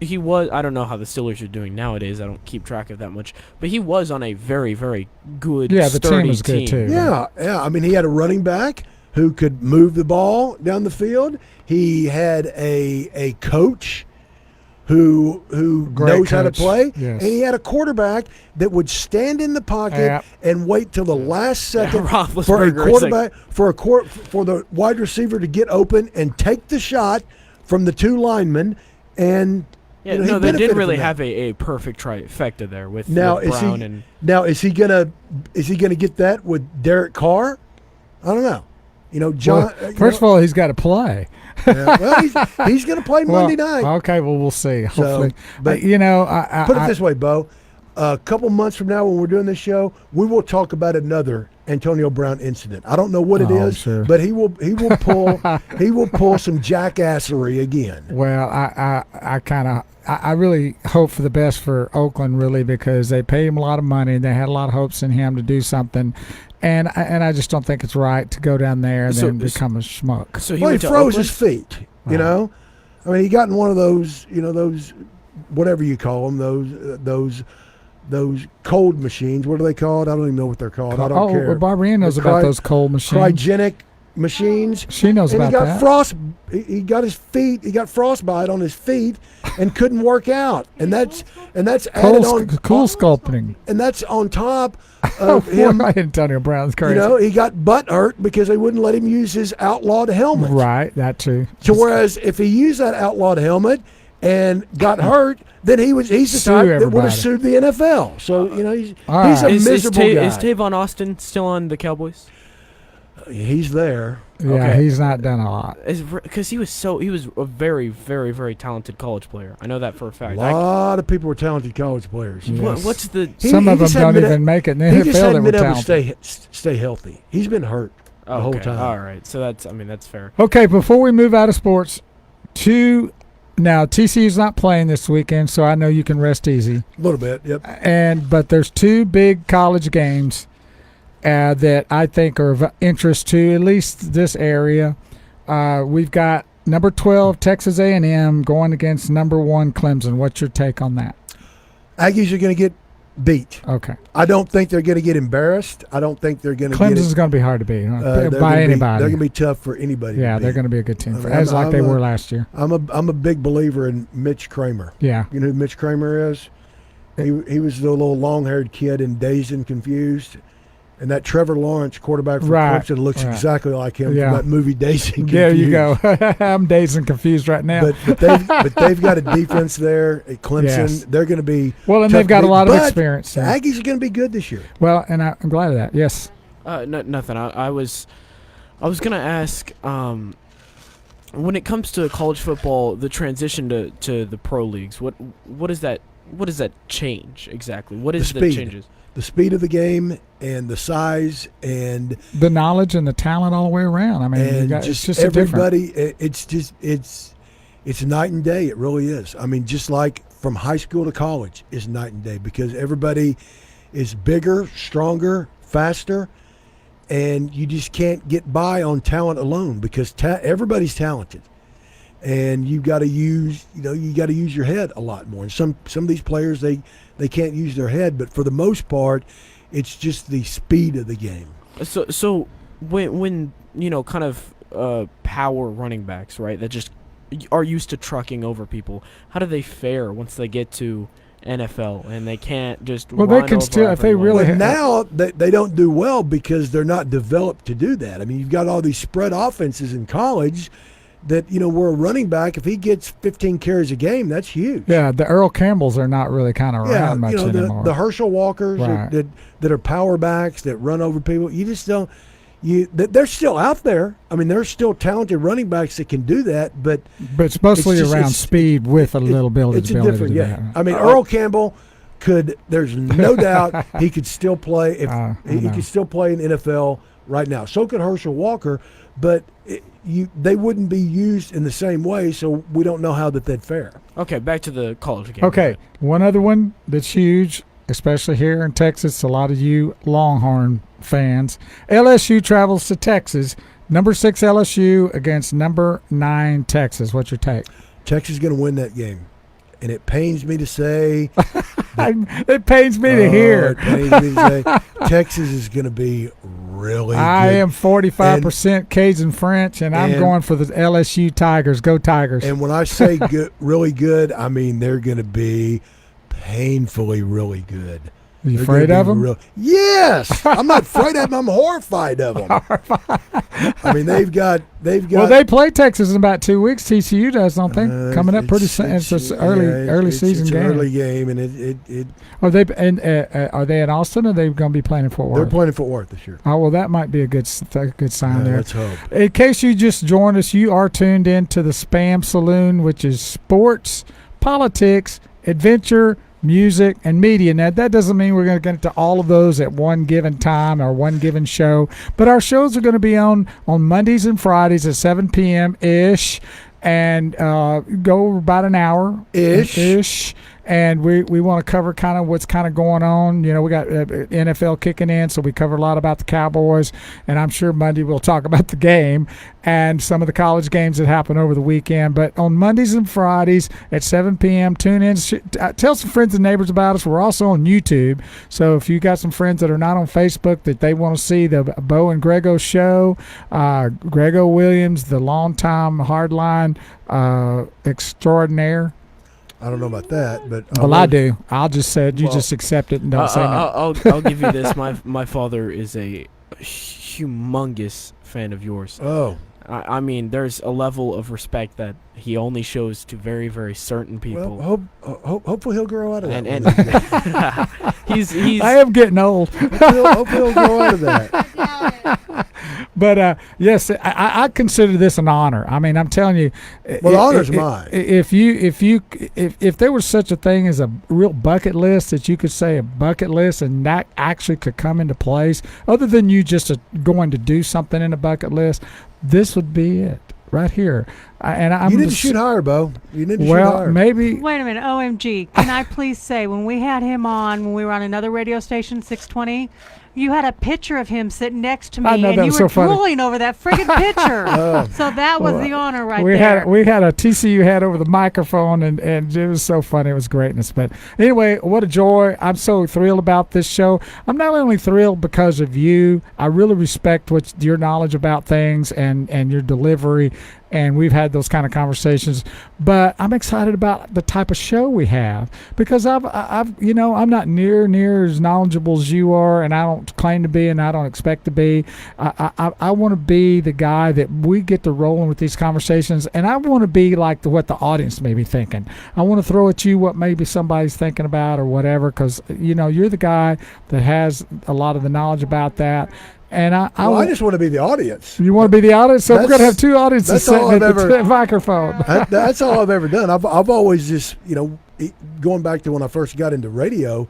he was. I don't know how the Steelers are doing nowadays. I don't keep track of that much. But he was on a very, very good, Yeah, the team sturdy was good, too. yeah. I mean, he had a running back who could move the ball down the field. He had a coach who Great knows how to coach. play, Yes. and he had a quarterback that would stand in the pocket Yep. and wait till the last second for a Roethlisberger is quarterback for the wide receiver to get open and take the shot from the two linemen. And Yeah, he no, they benefited did really from that. have a perfect trifecta there with Now with is Brown he and now is he gonna get that with Derek Carr? I don't know. John. Well, first of all, he's got to play. Well, he's going to play Monday night. Okay, well, we'll see. Hopefully, but I put it I- this way, Bo. a couple months from now when we're doing this show, we will talk about another Antonio Brown incident. I really what it Oh, is, sure. but he will pull some jackassery again. Well, I really hope for the best for Oakland, really, because they paid him a lot of money. They had a lot of hopes in him to do something, and I just don't think it's right to go down there and then become a schmuck. So He went to froze Oakland? his feet. You Right. know, I mean, he got in one of those, those whatever you call them, those cold machines. What are they called? I don't even know what they're called. I don't care. Well, Barbara knows The about those cold machines. Cryogenic machines. She knows And about he got that. he got his feet. He got frostbite on his feet, and couldn't work out. And that's added on. Cool sculpting. And that's on top of him. Antonio Brown's crazy. He got butt hurt because they wouldn't let him use his outlawed helmet. Right, that too. So whereas if he used that outlawed helmet and got hurt, then he's the Sue type that would everybody. have sued the NFL. So he's All he's a right. miserable guy. Is Tavon Austin still on the Cowboys? He's there. Yeah, Okay. he's not done a lot. Because he was a very, very, very talented college player. I know that for a A fact. lot of people were talented college players. Yes. What's the? Some he of them just don't hadn't been even make it in the He just NFL that hadn't were been able to talented. stay healthy. He's been hurt the whole Okay, time. all right. So that's fair. Okay, before we move out of sports, now TCU's not playing this weekend, so I know you can rest easy. A little bit, yep. But there's two big college games that I think are of interest to at least this area. We've got number 12 Texas A&M going against number 1 Clemson. What's your take on that? Aggies are going to get beat. Okay, I don't think they're going to get embarrassed. I don't think they're going to Clemson's get going to be hard to beat they're by gonna anybody. They're going to be tough for anybody. Yeah, to they're beat. going to be a good team, I mean, as like I'm they a- were last year. I'm a big believer in Mitch Kramer. Yeah, You know who Mitch Kramer is? He was the little long-haired kid in Dazed and Confused. And that Trevor Lawrence quarterback from Right, Clemson looks right. exactly like him Yeah. from that movie Dazed and Confused. there you go. I'm dazed and confused right now. But they've got a defense there at Clemson. Yes. They're going to be Well, and tough they've got to a beat. lot of But experience. The so- Aggies are going to be good this year. Well, and I'm glad of that. Yes. Nothing. I was gonna ask. When it comes to college football, the transition to the pro leagues, what does that change exactly? What is the speed. changes? The speed of the game and the size and The knowledge and the talent all the way around. I mean, and it's just just a different. everybody. It's night and day. It really is. I mean, just like from high school to college is night and day because everybody is bigger, stronger, faster, and you just can't get by on talent alone because everybody's talented, and you got to use your head a lot more. And some of these players they can't use their head, but for the most part, it's just the speed of the game. So when kind of power running backs, right, that just are used to trucking over people, how do they fare once they get to NFL and they can't just Well, they run can over still- if they everyone? really But now they don't do well because they're not developed to do that. I mean, you've got all these spread offenses in college that, where a running back, if he gets 15 carries a game, that's huge. Yeah, the Earl Campbells are not really kind of around much anymore. the Herschel Walkers Right. that are power backs that run over people. You just don't. They're still out there. I mean, there's still talented running backs that can do that, but but it's mostly it's just- around it's- speed with a little ability it's to a be able different. to do Yeah, that. I mean, Earl Campbell could. There's no doubt he could still play if I he know. could still play in NFL right now. So could Herschel Walker, but they wouldn't be used in the same way. So we don't know how they'd fare. Okay, back to the college game. Okay, one other one that's huge, especially here in Texas, a lot of you Longhorn fans. LSU travels to Texas. Number 6 LSU against number 9 Texas. What's your take? Texas is going to win that game, and it pains me to say. It pains me to hear. It pains me to say Texas is going to be really I good. am 45% Cajun French, and I'm and- going for the LSU Tigers. Go Tigers. And when I say good, really good, I mean they're going to be painfully really good. you They're afraid gonna of be them? Yes, I'm not afraid of them. I'm horrified of them. I mean, they've got. Well, they play Texas in about 2 weeks. TCU does, don't they? Coming up pretty soon. It's an early season it's game. an early game, and it Are they in Austin? Or are they going to be playing in Fort they're Worth? playing in Fort Worth this year. Oh well, that might be a good sign there. Let's hope. In case you just joined us, you are tuned in to the SPAMM Saloon, which is sports, politics, adventure, music, and media. Now, that doesn't mean we're going to get into all of those at one given time or one given show, but our shows are going to be on Mondays and Fridays at 7 p.m. ish, and go about an hour ish. And we want to cover kind of what's kind of going on. You know, we got NFL kicking in, so we cover a lot about the Cowboys. And I'm sure Monday we'll talk about the game and some of the college games that happen over the weekend. But on Mondays and Fridays at 7 p.m., tune in. Tell some friends and neighbors about us. We're also on YouTube. So if you got some friends that are not on Facebook that they want to see the Bo and Greggo show, Greggo Williams, the longtime hardline extraordinaire. I don't know about that, but well, I do. I'll just say it. You just accept it and don't say no. I'll give you this. My father is a humongous fan of yours. Oh, I mean, there's a level of respect that he only shows to very, very certain people. Well, hopefully he'll grow out of that. And he's. I am getting old. Hopefully he'll grow out of that. But yes, I consider this an honor. I mean, I'm telling you. Well, the honor's mine. If there was such a thing as a real bucket list, that you could say a bucket list, and that actually could come into place, other than you just going to do something in a bucket list, this would be it right here. You need to shoot higher, Bo. You need to shoot higher. Well, maybe. Wait a minute. OMG. Can I please say, when we had him on, when we were on another radio station, 620, you had a picture of him sitting next to me, and you were drooling over that friggin' picture. So that was the honor right there. We had a TCU hat over the microphone, and it was so funny. It was greatness. But anyway, what a joy. I'm so thrilled about this show. I'm not only thrilled because of you. I really respect your knowledge about things and your delivery. And we've had those kind of conversations, but I'm excited about the type of show we have, because I'm not near as knowledgeable as you are, and I don't claim to be, and I don't expect to be. I want to be the guy that we get to rolling with these conversations, and I want to be like what the audience may be thinking. I want to throw at you what maybe somebody's thinking about or whatever, because you're the guy that has a lot of the knowledge about that. And I just want to be the audience. You want to be the audience? So we're going to have two audiences sitting at the microphone. That's all I've ever done. I've always just, going back to when I first got into radio,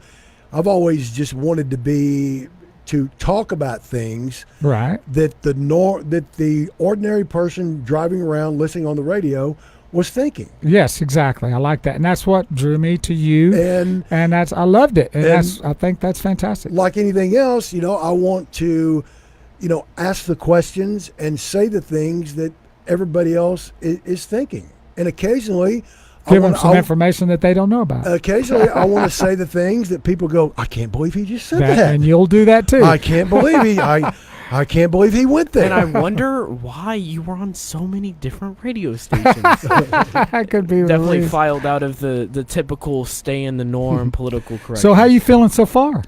I've always just wanted to talk about things right that the ordinary person driving around listening on the radio was thinking. Yes, exactly. I like that, and that's what drew me to you. And I loved it, and I think that's fantastic. Like anything else, I want to, ask the questions and say the things that everybody else is thinking, and occasionally give them some information that they don't know about. Occasionally, I want to say the things that people go, I can't believe he just said that. And you'll do that too. I can't believe I can't believe he went there. And I wonder why you were on so many different radio stations. That could be definitely released. Filed out of the typical stay in the norm political correct. So how you feeling so far?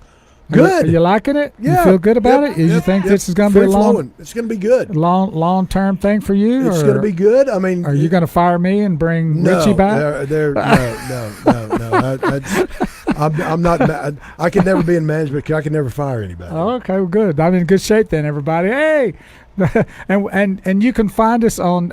Good. Are you liking it? Yeah. You feel good about it? You think this is going to be a long? It's going to be good. Long term thing for you? It's going to be good. I mean, are you going to fire me and bring Richie back? No. I'm not. I can never be in management. I can never fire anybody. Oh, okay, well, good. I'm in good shape then, everybody. Hey, and you can find us on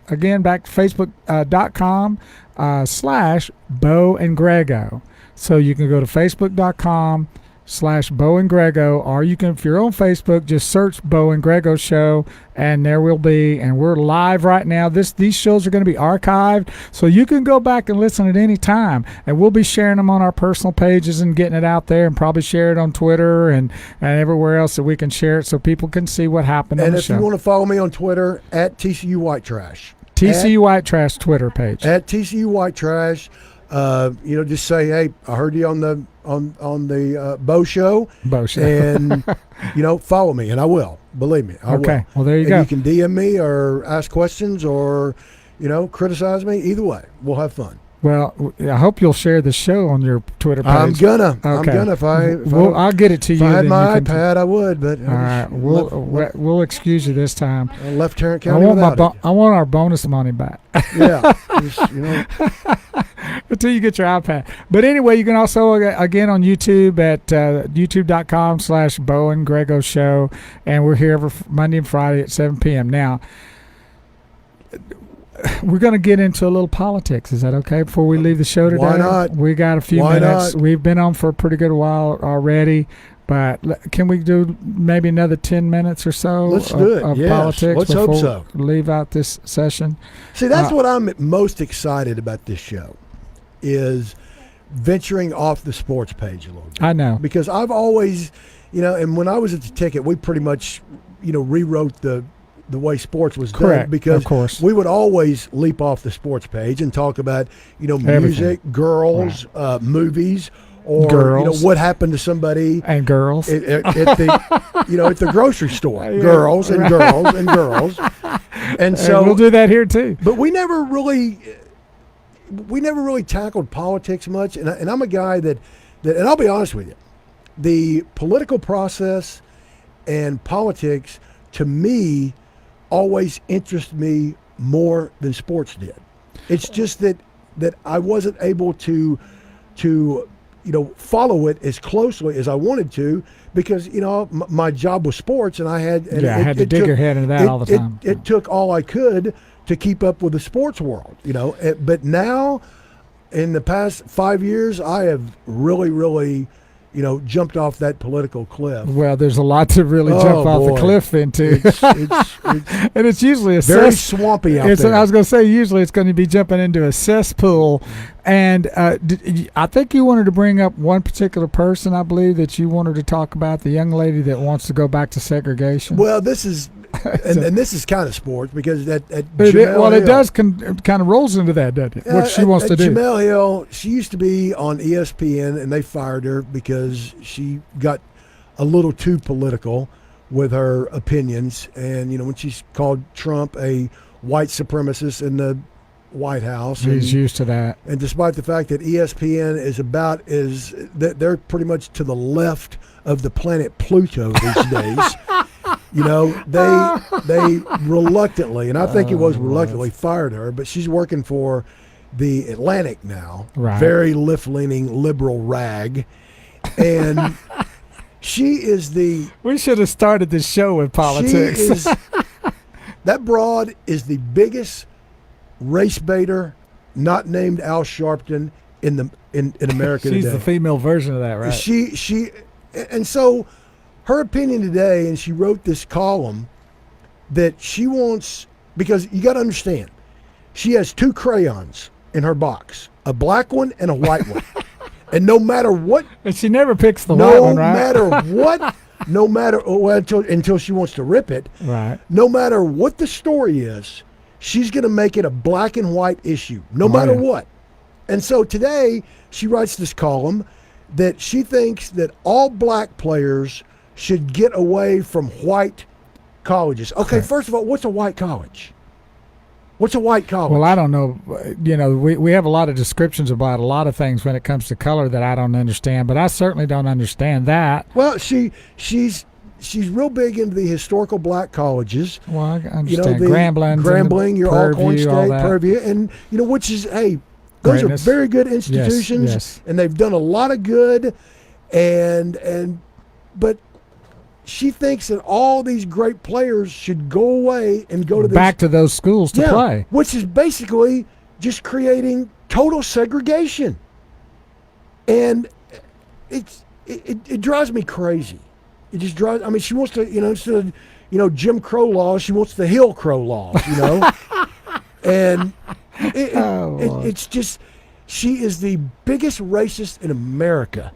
again back to Facebook.com /Bo and Greggo. So you can go to Facebook.com /Bo and Greggo, or you can, if you're on Facebook, just search Bo and Greggo Show, and there will be. And we're live right now. These shows are going to be archived, so you can go back and listen at any time. And we'll be sharing them on our personal pages and getting it out there, and probably share it on Twitter and everywhere else that we can share it, so people can see what happened on the show. And if you want to follow me on Twitter, at TCU White Trash. TCU White Trash Twitter page. At TCU White Trash. Just say, hey, I heard you on the Bo Show. Bo Show. And, follow me, and I will. Believe me, I will. Okay, well, there you go. You can DM me or ask questions or, criticize me. Either way, we'll have fun. Well, I hope you'll share the show on your Twitter page. I'm gonna. Okay. I'll get it to you. If I had my iPad, I would. But all right, we'll excuse you this time. Left Tarrant County. I want our bonus money back. Yeah. Until you get your iPad. But anyway, you can also, again, on YouTube at youtube.com /Bo and Greggo Show. And we're here every Monday and Friday at 7 p.m. Now, we're going to get into a little politics. Is that okay before we leave the show today? Why not? We got a few Why minutes. not? We've been on for a pretty good while already. But can we do maybe another 10 minutes or so Let's do it. of Yes. politics Let's before hope so. we leave out this session? See, that's what I'm most excited about this show, is venturing off the sports page a little bit. I know. Because I've always, and when I was at the ticket, we pretty much, rewrote the way sports was Correct. done, because Of course. we would always leap off the sports page and talk about, music, girls, movies, or Girls. what happened to somebody And girls. at the at the grocery store. Yeah, girls and right. girls and girls. And so And we'll do that here too. but we never really tackled politics much, and I'm a guy that and I'll be honest with you, the political process and politics to me always interested me more than sports did. It's just that I wasn't able to follow it as closely as I wanted to, because my job was sports, and I had I had to dig your head into that all the time. It took all I could to keep up with the sports world, But now, in the past 5 years, I have really, jumped off that political cliff. Well, there's a lot to really jump off the cliff into. It's And it's usually a very swampy out there. I was going to say, usually it's going to be jumping into a cesspool. And I think you wanted to bring up one particular person, I believe, that you wanted to talk about, the young lady that wants to go back to segregation. Well, this is, and this is kind of sports, because at it Jamel Hill, does kind of rolls into that, doesn't it? What she wants to do. Jamel Hill, she used to be on ESPN, and they fired her because she got a little too political with her opinions. And, when she's called Trump a white supremacist in the White House. He's used to that. And despite the fact that ESPN is they're pretty much to the left of the planet Pluto these days. They reluctantly, and I think it was reluctantly, fired her, but she's working for the Atlantic now. Right. Very left-leaning liberal rag. And she is We should have started this show with politics. That broad is the biggest race baiter, not named Al Sharpton, in America She's today. the female version of that, right? And so her opinion today, and she wrote this column that she wants, because you got to understand, she has two crayons in her box, a black one and a white one. And no matter what, And she never picks the white one, right? until she wants to rip it, Right. no matter what the story is, she's going to make it a black and white issue, no matter what. And so today, she writes this column that she thinks that all black players should get away from white colleges. Okay, first of all, what's a white college? What's a white college? Well, I don't know. We have a lot of descriptions about a lot of things when it comes to color that I don't understand, but I certainly don't understand that. Well, she's real big into the historical black colleges. Well, I understand. The Grambling, your Alcorn State, Purview, and which is those Greatness. are very good institutions, Yes. and they've done a lot of good, but she thinks that all these great players should go away and go to back to those schools to play, which is basically just creating total segregation, and it drives me crazy. It just drives. I mean, she wants to, instead of Jim Crow laws, she wants the Hill Crow laws, and it's just, she is the biggest racist in America.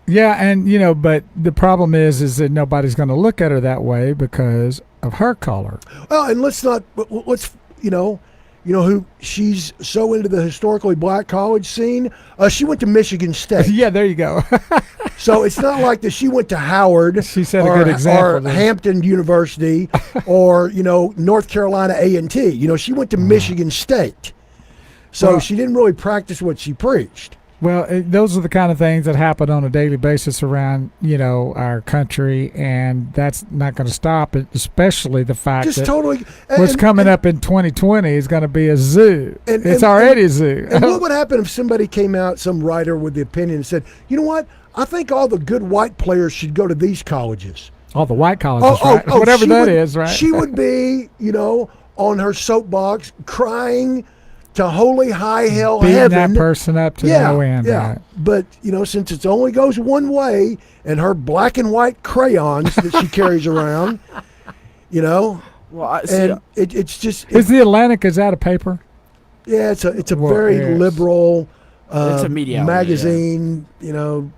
Yeah, and but the problem is that nobody's going to look at her that way because of her color. Well, and let's who she's so into the historically black college scene. She went to Michigan State. Yeah, there you go. So it's not like that she went to Howard. She set a good example. Or Hampton University, or North Carolina A&T. She went to Michigan State. So she didn't really practice what she preached. Well, those are the kind of things that happen on a daily basis around, our country, and that's not going to stop it, especially the fact Just that totally. what's coming up in 2020 is going to be a zoo. It's already a zoo. And what would happen if somebody came out, some writer with the opinion, and said, you know what, I think all the good white players should go to these colleges. All the white colleges, right? Whatever that is, right? She would be, on her soapbox crying to holy high hell Beating heaven. that person up to no end. Yeah. Right? But, since it only goes one way and her black and white crayons that she carries around, Well, it's just... Is the Atlantic, is that a paper? Yeah, it's a very liberal it's a media outlet, magazine,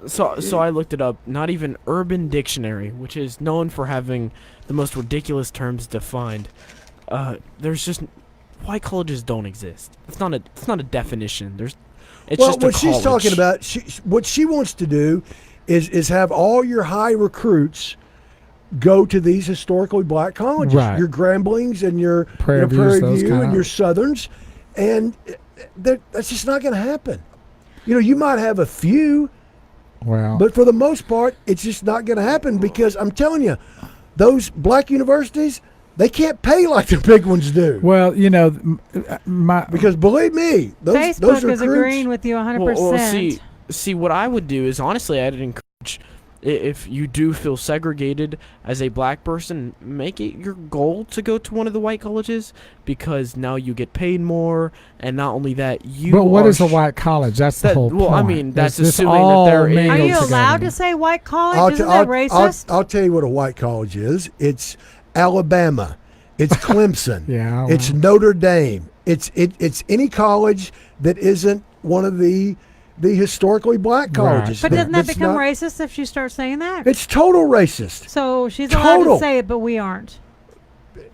So I looked it up. Not even Urban Dictionary, which is known for having the most ridiculous terms defined. There's just white colleges don't exist. It's not a definition. It's just a what college. she's talking about, what she wants to do is have all your high recruits go to these historically black colleges, right. Your Gramblings and your Prairie View and your Southerns, and that's just not going to happen. You might have a few, but for the most part, it's just not going to happen because I'm telling you, those black universities, they can't pay like the big ones do. Well, because believe me, those Facebook recruits, is agreeing with you 100%. See, what I would do is honestly, I'd encourage, if you do feel segregated as a black person, make it your goal to go to one of the white colleges because now you get paid more, and not only that, you. But what is a white college? That's the whole point. Well, I mean, that's This assuming that they're in. Are you allowed to say white college? Isn't that racist? I'll tell you what a white college is. It's Alabama. It's Clemson. Yeah. It's Notre Dame. It's any college that isn't one of the historically black colleges. But doesn't that become racist if she starts saying that? It's total racist. So she's allowed to say it, but we aren't.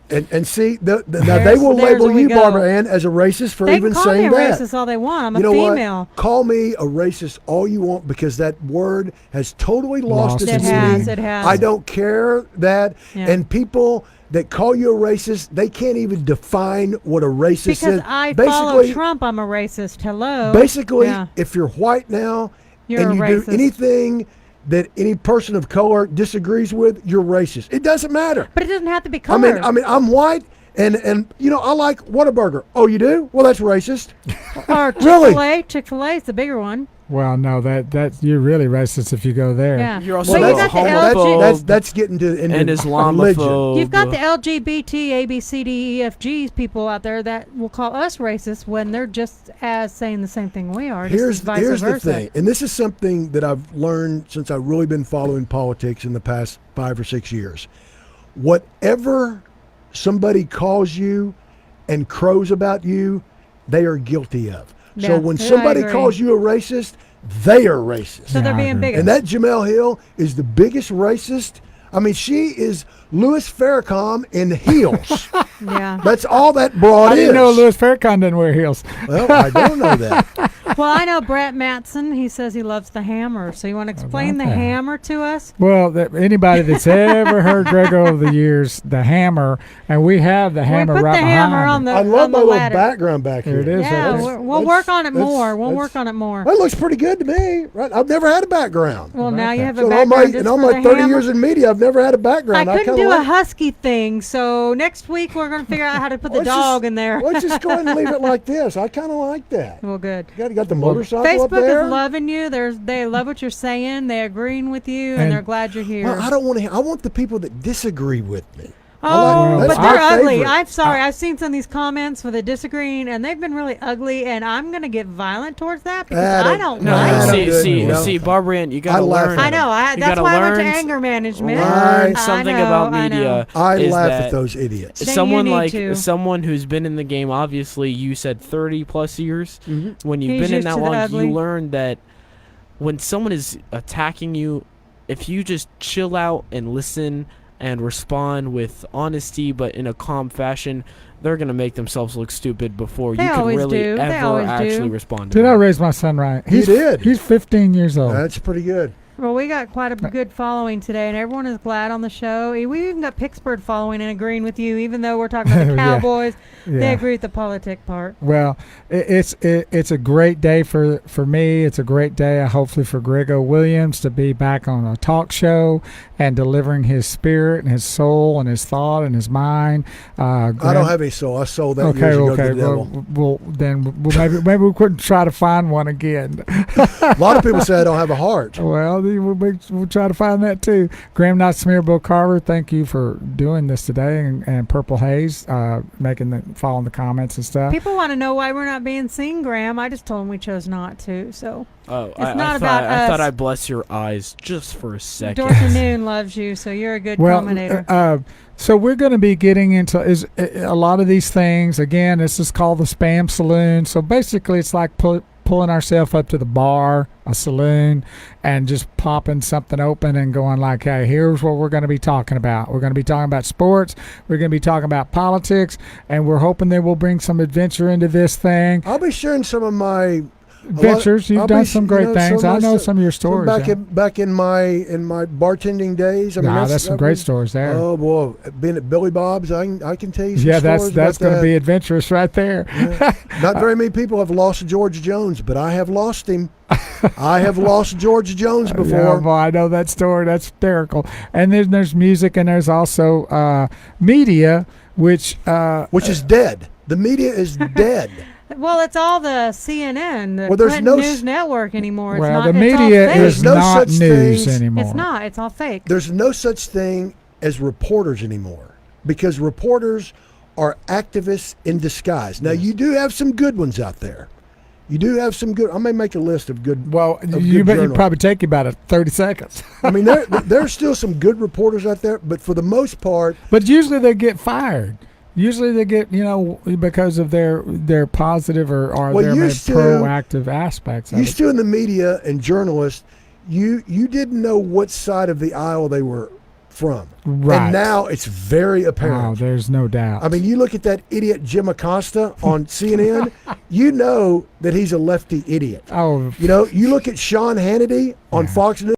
And see, now they will label you, Barbara Ann, as a racist for even saying that. They can call me a racist all they want. I'm a female. What? Call me a racist all you want because that word has totally lost its meaning. It has. I don't care that. Yeah. And people that call you a racist, they can't even define what a racist is. Because I follow Trump, I'm a racist. Hello. Basically, if you're white now you're and you racist. do anything that any person of color disagrees with, you're racist. It doesn't matter. But it doesn't have to be color. I mean, I'm white, and I like Whataburger. Oh, you do? Well, that's racist. Or Chick-fil-A. Chick-fil-A is the bigger one. Well, no, that you're really racist if you go there. Yeah. You're also that's getting to and Islamophobe. You've got the LGBT, A, B, C, D, E, F, G people out there that will call us racist when they're just as saying the same thing we are. Here's vice the versa. thing, and this is something that I've learned since I've really been following politics in the past 5 or 6 years. Whatever somebody calls you and crows about you, they are guilty of. So when somebody calls you a racist, they are racist. So they're being bigots. And that Jamel Hill is the biggest racist. I mean, she is Louis Farrakhan in heels. Yeah. That's all that broad is. I didn't know Louis Farrakhan didn't wear heels. Well, I don't know that. Well, I know Brett Mattson. He says he loves the hammer. So you want to explain the hammer to us? Well, anybody that's ever heard Greggo over the years, the hammer, and we have the hammer right behind. We put the hammer on the I love my little ladder. background back here. There it is. Yeah, we'll work on it more. We'll work on it more. That looks pretty good to me. Right? I've never had a background. Well, now you have a So background. in all my 30 years in media, I've never had a background. I couldn't do a husky thing, so next week we're going to figure out how to put the dog in there. Let's just go ahead and leave it like this. I kind of like that. Well, good. You got the motorcycle Facebook up there. is loving you. They love what you're saying. They're agreeing with you, and they're glad you're here. Well, I don't want to. I want the people that disagree with me. Oh, that's but they're my ugly. favorite. I'm sorry. I've seen some of these comments where they're disagreeing, and they've been really ugly, and I'm going to get violent towards that because I don't like it. See, Barbara Ann, you got to learn. I know. That's why I went to anger management. Learn something about media. I laugh at those idiots. Someone who's been in the game, obviously, you said 30 plus years. Mm-hmm. When you've been in that long, you learn that when someone is attacking you, if you just chill out and listen and respond with honesty but in a calm fashion, they're going to make themselves look stupid before you can really ever actually respond to Did them. I raise my son right? You did. He's 15 years old. That's pretty good. Well, we got quite a good following today, and everyone is glad on the show. We even got Pittsburgh following and agreeing with you, even though we're talking about the Cowboys. They agree with the politic part. Well, it's a great day for me. It's a great day, hopefully, for Greggo Williams to be back on a talk show and delivering his spirit and his soul and his thought and his mind. I don't have any soul. I sold that Okay, years ago okay. to the devil. Well, then maybe we couldn't try to find one again. A lot of people say I don't have a heart. Well, we'll try to find that too. Graham Not Smear, Bill Carver, thank you for doing this today, and Purple Haze, following the comments and stuff. People want to know why we're not being seen, Graham. I just told them we chose not to. So Oh, it's not about us. I thought I'd bless your eyes just for a second. Dorothy Noon loves you, so you're a good commentator. So we're going to be getting into a lot of these things. Again, this is called the SPAMM Saloon. So basically, it's like pulling ourselves up to the bar, a saloon, and just popping something open and going like, hey, here's what we're going to be talking about. We're going to be talking about sports. We're going to be talking about politics, and we're hoping that we'll bring some adventure into this thing. I'll be sharing some of my Adventures. You've done some great things. I know some of your stories. Back in my bartending days. I mean, that's some great stories there. Oh boy, being at Billy Bob's, I can tell you some stories. That's going to be adventurous right there. Yeah. Not very many people have lost George Jones, but I have lost him. I have lost George Jones before. Yeah, well, I know that story. That's hysterical. And then there's music, and there's also media, which is dead. The media is dead. Well, it's all the CNN, the there's Clinton no News Network anymore. It's well, not, the it's media all fake. is no not such news things. anymore. It's not. It's all fake. There's no such thing as reporters anymore because reporters are activists in disguise. Now, you do have some good ones out there. You do have some good. I may make a list of good. Well, you probably take you about 30 seconds. I mean, there's still some good reporters out there, but for the most part. But usually they get fired. Usually they get, because of their positive or their proactive aspects. Used to in the media and journalists, you didn't know what side of the aisle they were from. Right. And now it's very apparent. Oh, there's no doubt. I mean, you look at that idiot Jim Acosta on CNN, you know that he's a lefty idiot. Oh. You look at Sean Hannity on Fox News.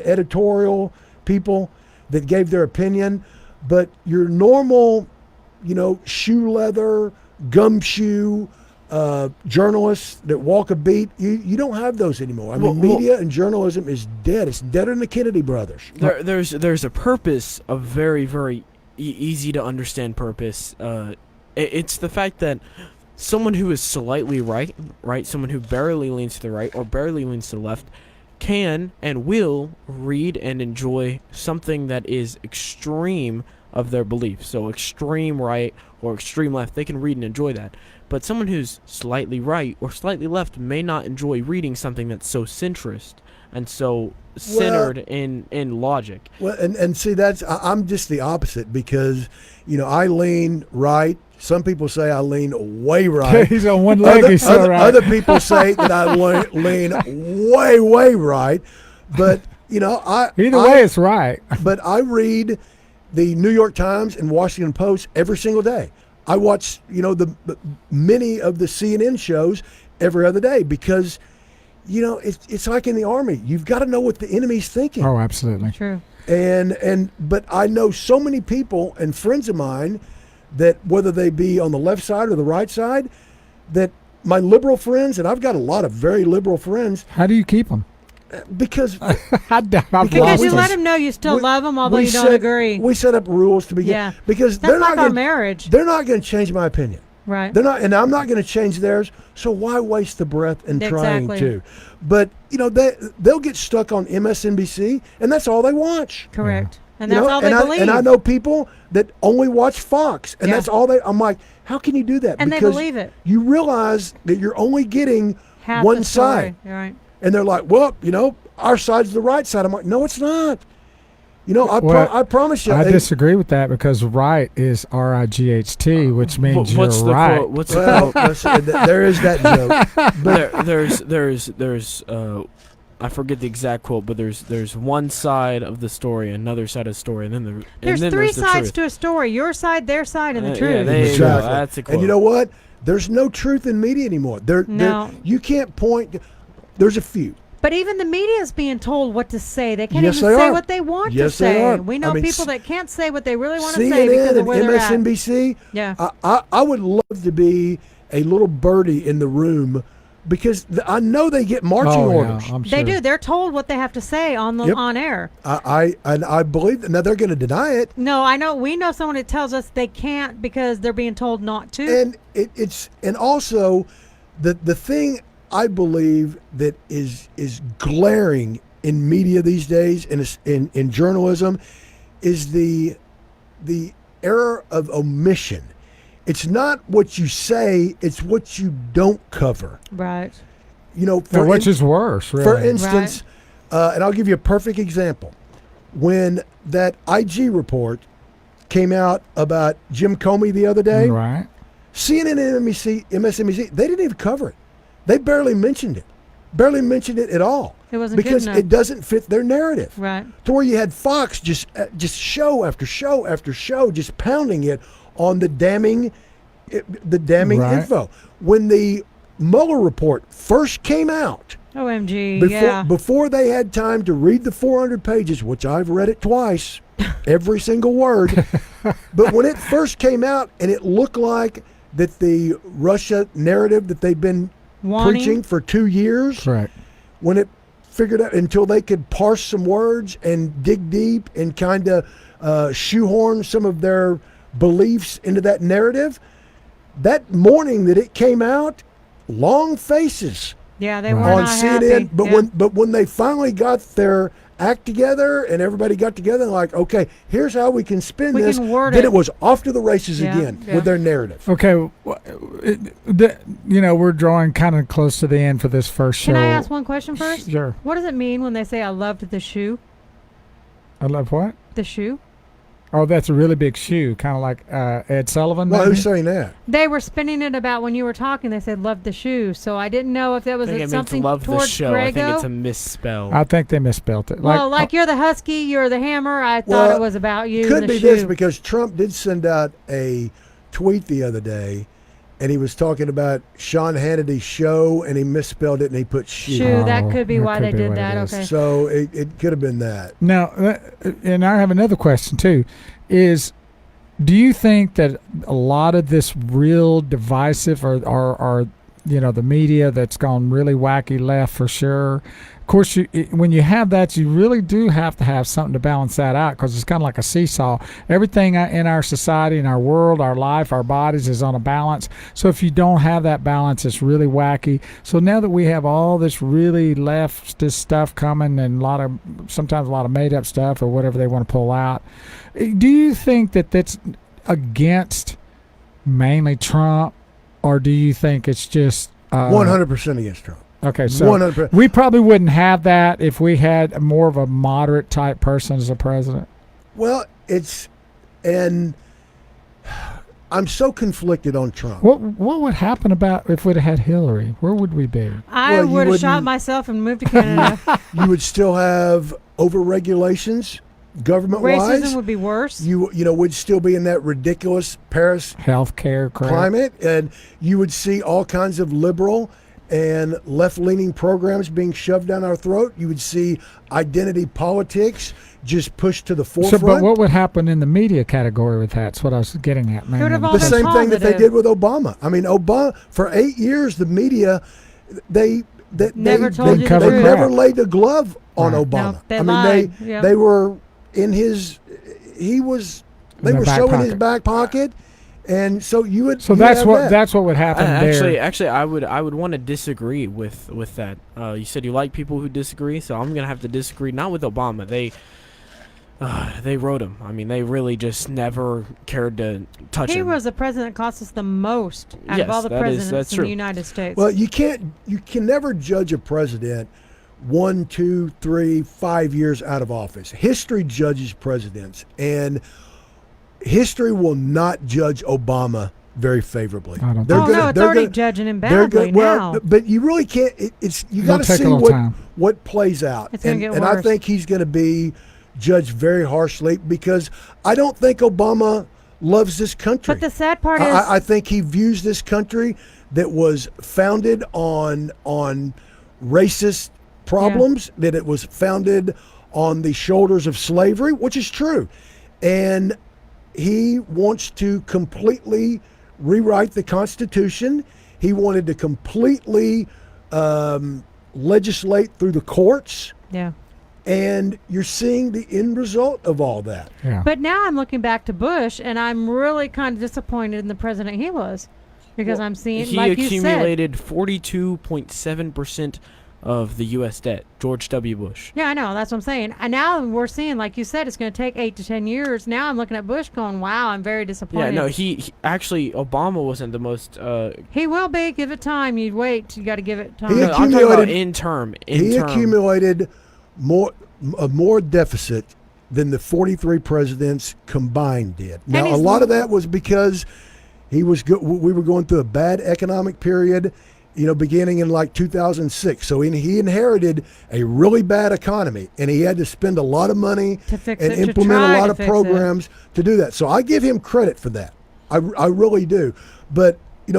Editorial people that gave their opinion, but your normal, shoe leather, gumshoe journalists that walk a beat, you don't have those anymore. I mean, media and journalism is dead. It's deader than the Kennedy brothers. There's a purpose, a very, very easy to understand purpose. It's the fact that someone who is slightly right, someone who barely leans to the right or barely leans to the left, can and will read and enjoy something that is extreme of their belief. So extreme right or extreme left, they can read and enjoy that. But someone who's slightly right or slightly left may not enjoy reading something that's so centrist and so centered in logic. Well, and see, I'm just the opposite because, I lean right. Some people say I lean way right. He's on one leg. He's so right. Other people say that I lean way, way right. But either way, it's right. But I read the New York Times and Washington Post every single day. I watch the many of the CNN shows every other day because it's like in the Army. You've got to know what the enemy's thinking. Oh, absolutely true. But I know so many people and friends of mine that whether they be on the left side or the right side, that my liberal friends, and I've got a lot of very liberal friends. How do you keep them? Because you let them know you still love them, although you don't agree. We set up rules to begin. Yeah, because that's like our marriage. They're not going to change my opinion. Right. They're not, and I'm not going to change theirs. So why waste the breath in trying to? But they'll get stuck on MSNBC, and that's all they watch. Correct. And that's all they believe. And I know people that only watch Fox, and that's all I'm like, how can you do that? And because they believe it. You realize that you're only getting half one the story. side. You're right. And they're like, well, our side's the right side. I'm like, no, it's not. I promise you. I disagree with that because right is RIGHT, which means you're right. What's the quote? There is that joke. But there's I forget the exact quote, but there's one side of the story, another side of the story, and then there's three sides to a story: your side, their side, and the truth. Yeah, exactly. That's a quote. And you know what? There's no truth in media anymore. You can't point. There's a few. But even the media is being told what to say. They can't even they say are. what they want Yes, to say. they are. We know people that can't say what they really want to CNN say because of where and they're at. MSNBC. Yeah. I would love to be a little birdie in the room because I know they get marching orders. Yeah, I'm They sure. do. They're told what they have to say on the Yep. on air. I believe now they're going to deny it, No, I know. We know someone that tells us they can't because they're being told not to. and it's also the thing I believe that is glaring in media these days and in journalism is the error of omission. It's not what you say; it's what you don't cover. Right. You know, Which is worse, really. For instance, and I'll give you a perfect example. When that IG report came out about Jim Comey the other day, Right. CNN and MSNBC, they didn't even cover it. They barely mentioned it. Barely mentioned it at all. It wasn't good because enough. it doesn't fit their narrative. Right. To where you had Fox just show after show after show just pounding it on the damning Right. info. When the Mueller report first came out, OMG. before they had time to read the 400 pages, which I've read it twice, every single word. But when it first came out and it looked like that the Russia narrative that they've been preaching for 2 years, Correct. when it figured out until they could parse some words and dig deep and kind of shoehorn some of their beliefs into that narrative, that morning that it came out, long faces Yeah, they Right. were on not CNN. happy. But when they finally got their act together and everybody got together and like, okay, here's how we can spin We this, can word then it. it was off to the races Yeah, again yeah. with their narrative. Okay. We're drawing kind of close to the end for this first show. Can I ask one question first? Sure. What does it mean when they say I loved the shoe? I love what? The shoe? Oh, that's a really big shoe, kind of like Ed Sullivan. Well, maybe? who's saying that? They were spinning it about when you were talking. They said love the shoe. So I didn't know if that was I think it means something love the towards show. Greggo. I think it's a misspell. I think they misspelled it. Well, like you're the husky, you're the hammer. I thought Well, it was about you. Could and the be shoe. this because Trump did send out a tweet the other day, and he was talking about Sean Hannity's show, and he misspelled it, and he put shoe. Shoe. That Oh, could be that why could they be did what it that. is. Okay. So it could have been that. Now, and I have another question too. Do you think that a lot of this real divisive or the media that's gone really wacky left for sure? Of course, when you have that, you really do have to have something to balance that out because it's kind of like a seesaw. Everything in our society, in our world, our life, our bodies is on a balance. So if you don't have that balance, it's really wacky. So now that we have all this really leftist stuff coming and sometimes a lot of made up stuff or whatever they want to pull out, do you think that that's against mainly Trump, or do you think it's just 100% against Trump. Okay, so 100%. we probably wouldn't have that if we had more of a moderate type person as a president. Well, and I'm so conflicted on Trump. What would happen about if we'd have had Hillary? Where would we be? I Well, you would have shot wouldn't- myself and moved to Canada. You would still have over-regulations, government-wise. Racism would be worse. You would still be in that ridiculous Paris Healthcare, correct? climate, and you would see all kinds of liberal and left-leaning programs being shoved down our throat. You would see identity politics just pushed to the So, forefront. but what would happen in the media category with that? That's what I was getting at, man. It would have all the been same thing that they positive. did with Obama. I mean, Obama for 8 years, the media they Never told you the they truth. never laid a glove on Right. Obama. No, they I mean, lied. Yeah. they were in his. He was. They In the were back showing his pocket. back pocket, and so you would. So you that's have what that. that's what would happen there. Actually, I would want to disagree with that. You said you like people who disagree, so I'm gonna have to disagree. Not with Obama. They wrote him. I mean, they really just never cared to touch He him. was the president that cost us the most out Yes, of all the that's presidents in true. the United States. Well, you can never judge a president 1, 2, 3, 5 years out of office. History judges presidents, and history will not judge Obama very favorably. I don't They're think oh, gonna- no, it's they're already gonna- judging him They're badly good. Well, now. but you really can't. It's you got It'll to take a see little time. what plays out. It's gonna get and I worse. think he's going to be judged very harshly because I don't think Obama loves this country. But the sad part is, I think he views this country that was founded on racist problems, that it was founded on the shoulders of slavery, which is true. And he wants to completely rewrite the Constitution. He wanted to completely legislate through the courts. Yeah. And you're seeing the end result of all that. Yeah. But now I'm looking back to Bush, and I'm really kind of disappointed in the president he was, because I'm seeing, He like you said, accumulated 42.7% of the U.S. debt. George W. Bush. yeah, I know, that's what I'm saying. And now we're seeing, like you said, it's going to take 8 to 10 years. Now I'm looking at Bush, going, "Wow, I'm very disappointed." Yeah, no, he actually, Obama wasn't the most. He will be. Give it time. You wait. You got to give it time. He No, I'm talking about accumulated- in term. He accumulated more deficit than the 43 presidents combined did. Now, a lot of that was because we were going through a bad economic period, beginning in like 2006. So he inherited a really bad economy, and he had to spend a lot of money To fix and it, to implement try a lot to of fix programs to do that. So I give him credit for that. I really do. But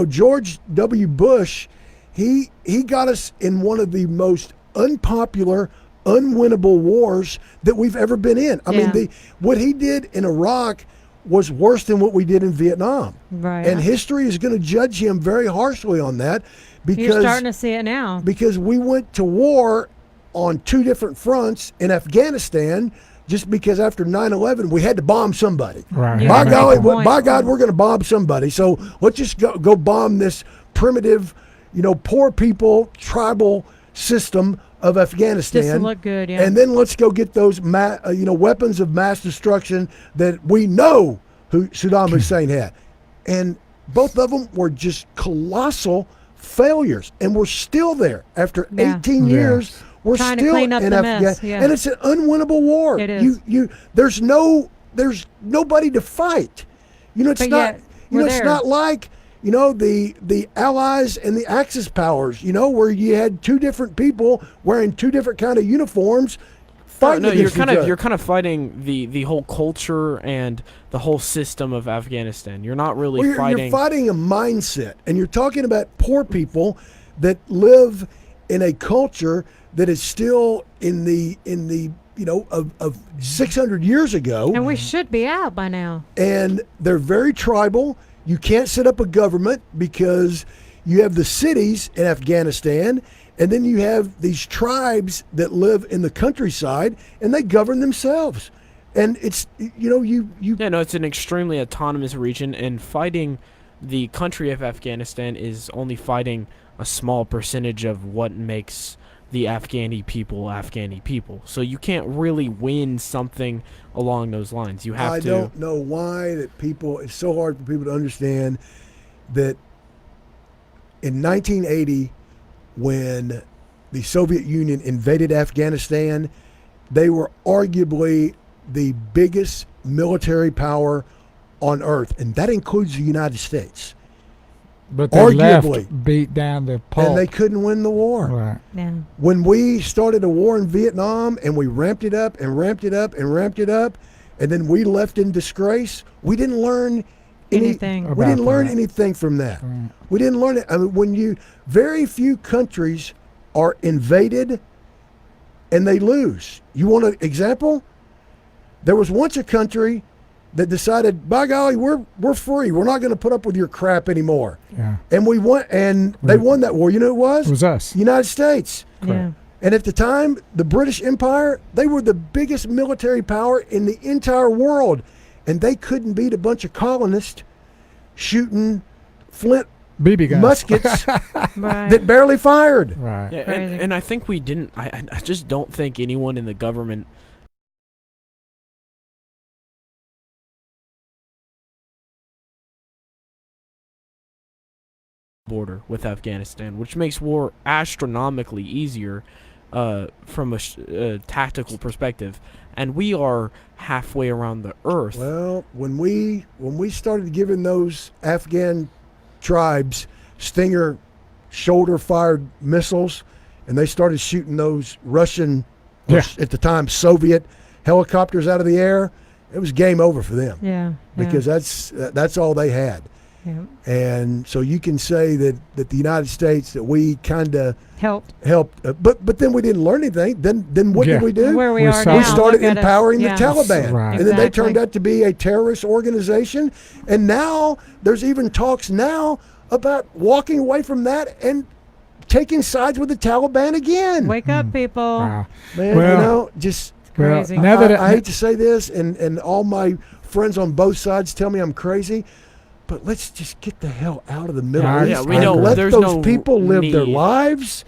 George W. Bush, he got us in one of the most unpopular, unwinnable wars that we've ever been in. I mean, what he did in Iraq was worse than what we did in Vietnam. Right. And history is going to judge him very harshly on that, because You're starting to see it now. because we went to war on two different fronts in Afghanistan, just because after 9/11 we had to bomb somebody. Right. Yeah. By Make golly, a point. by God, we're going to bomb somebody. So let's just go bomb this primitive, poor people, tribal system of Afghanistan. Just to look good, yeah. And then let's go get those, weapons of mass destruction that we know who Saddam Hussein had. And both of them were just colossal failures. And we're still there. After 18 years, we're Trying to still clean up in the Afghanistan. mess, yeah. And it's an unwinnable war. It is. There's nobody to fight. It's But not. yet, we're It's there. not like the Allies and the Axis powers. Where you had two different people wearing two different kind of uniforms fighting No, you're against each other. you're kind of fighting the whole culture and the whole system of Afghanistan. You're not really Well, fighting. You're fighting a mindset, and you're talking about poor people that live in a culture that is still in the of 600 years ago, And we should be out by now. and they're very tribal. You can't set up a government because you have the cities in Afghanistan, and then you have these tribes that live in the countryside, and they govern themselves. And it's you Yeah, no, it's an extremely autonomous region, and fighting the country of Afghanistan is only fighting a small percentage of what makes the Afghani people. So you can't really win something along those lines. You have I to. don't know why it's so hard for people to understand that in 1980, when the Soviet Union invaded Afghanistan, they were arguably the biggest military power on earth, and that includes the United States. But they Arguably. left, beat down the pulp. And they couldn't win the war. Right. Yeah. When we started a war in Vietnam and we ramped it up and ramped it up and ramped it up, and then we left in disgrace, we didn't learn Anything. We About didn't learn that. anything from that. Right. We didn't learn it. I mean, very few countries are invaded and they lose. You want an example? There was once a country that decided, by golly, we're free. We're not going to put up with your crap anymore. Yeah. And we won, and they won that war. You know who it was? It was us. United States. Yeah. And at the time, the British Empire, they were the biggest military power in the entire world. And they couldn't beat a bunch of colonists shooting flint BB guns. muskets Right. that barely fired. Right. Yeah, Crazy. and I think we didn't. I just don't think anyone in the government border with Afghanistan, which makes war astronomically easier from a tactical perspective. And we are halfway around the earth. Well, when we started giving those Afghan tribes Stinger shoulder-fired missiles, and they started shooting those Russian, or Yeah. at the time Soviet helicopters out of the air, it was game over for them Yeah. because that's all they had. yeah. And so you can say that the United States, that we kind of Helped. helped, but then we didn't learn anything. Then what Yeah. did we do? Where we We are started- now. We started Look at us. empowering Yeah. the Taliban. Right. And then they Exactly. turned out to be a terrorist organization. And now there's even talks now about walking away from that and taking sides with the Taliban again. Wake up, people. Wow. Man, Well, just Crazy. now that I hate to say this, and all my friends on both sides tell me I'm crazy, but let's just get the hell out of the Middle Yeah, East we and don't- let there's those no people live their need. lives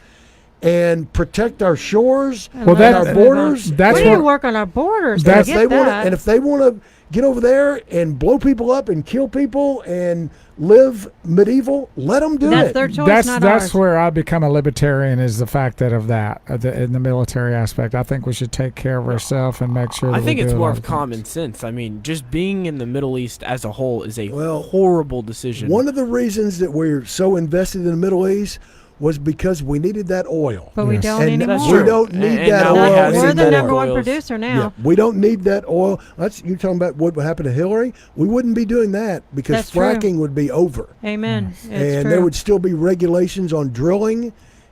and protect our shores And Well, let that- us our move on. borders. that's we need to what- work on our borders. That's- I if get they wanna, that. and if they want to get over there and blow people up and kill people and live medieval, let them do That's it. their choice, That's not ours. where I become a libertarian, is the fact that of that in the military aspect. I think we should take care of ourselves and make sure. I that think we it's do a more lot of things. common sense. I mean, just being in the Middle East as a whole is a Well, horrible decision. One of the reasons that we're so invested in the Middle East was because we needed that oil. but we Yes. don't And anymore. That's we true. don't need And that now we oil have We're the anymore. number one oils. producer now. Yeah, we don't need that oil. You're talking about what would happen to Hillary. We wouldn't be doing that because That's true. fracking would be over, Amen. It's and true. there would still be regulations on drilling.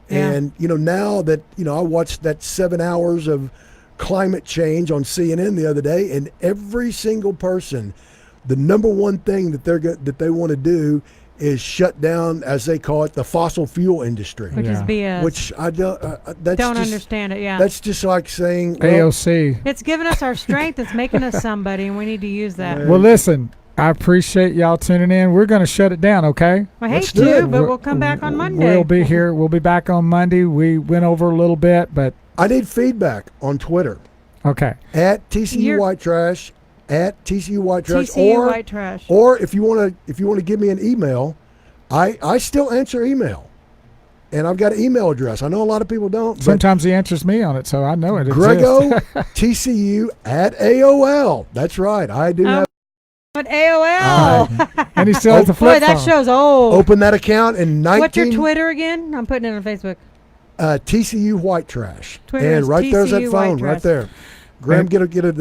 Yeah. And now that I watched that 7 hours of climate change on CNN the other day, and every single person, the number one thing that they want to do is shut down, as they call it, the fossil fuel industry. which is Yeah. BS. Which I don't. That's don't just, understand it. Yeah. That's just like saying, well, AOC. It's giving us our strength. It's making us somebody, and we need to use that. Yeah. Well, listen, I appreciate y'all tuning in. We're going to shut it down, okay? I hate let's do to, it. but we'll come back on Monday. We'll be here. We'll be back on Monday. We went over a little bit, but I need feedback on Twitter okay. at TCU You're- White Trash, at TCU White Trash, TCU white trash. or if you want to give me an email, I still answer email, and I've got an email address. I know a lot of people don't. But Sometimes he answers me on it, so I know it Greggo exists. TCU at AOL. That's right. I do have But AOL. And he still has a Boy, flip that phone. show's old. opened that account in What's your 19 Twitter again? I'm putting it on Facebook. TCU White Trash, Twitter and is right there's that TCU White phone right Trash. there. Graham, And- get it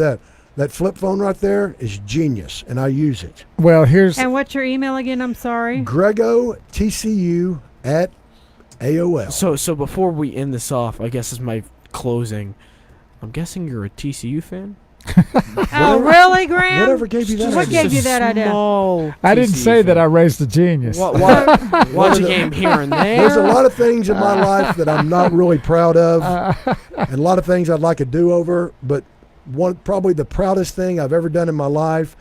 that flip phone right there is genius, and I use it. Well, here's And what's your email again? I'm sorry. Greggo TCU at AOL. So before we end this off, I guess is my closing. I'm guessing you're a TCU fan. Oh, really, Graham? Whatever gave you that What idea? gave you that idea? Small I didn't TCU say that I fan. raised a genius. Watch a game here and there. There's a lot of things in my life that I'm not really proud of, and a lot of things I'd like to do over. But probably the proudest thing I've ever done in my life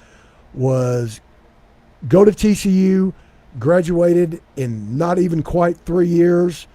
was go to TCU, graduated in not even quite 3 years,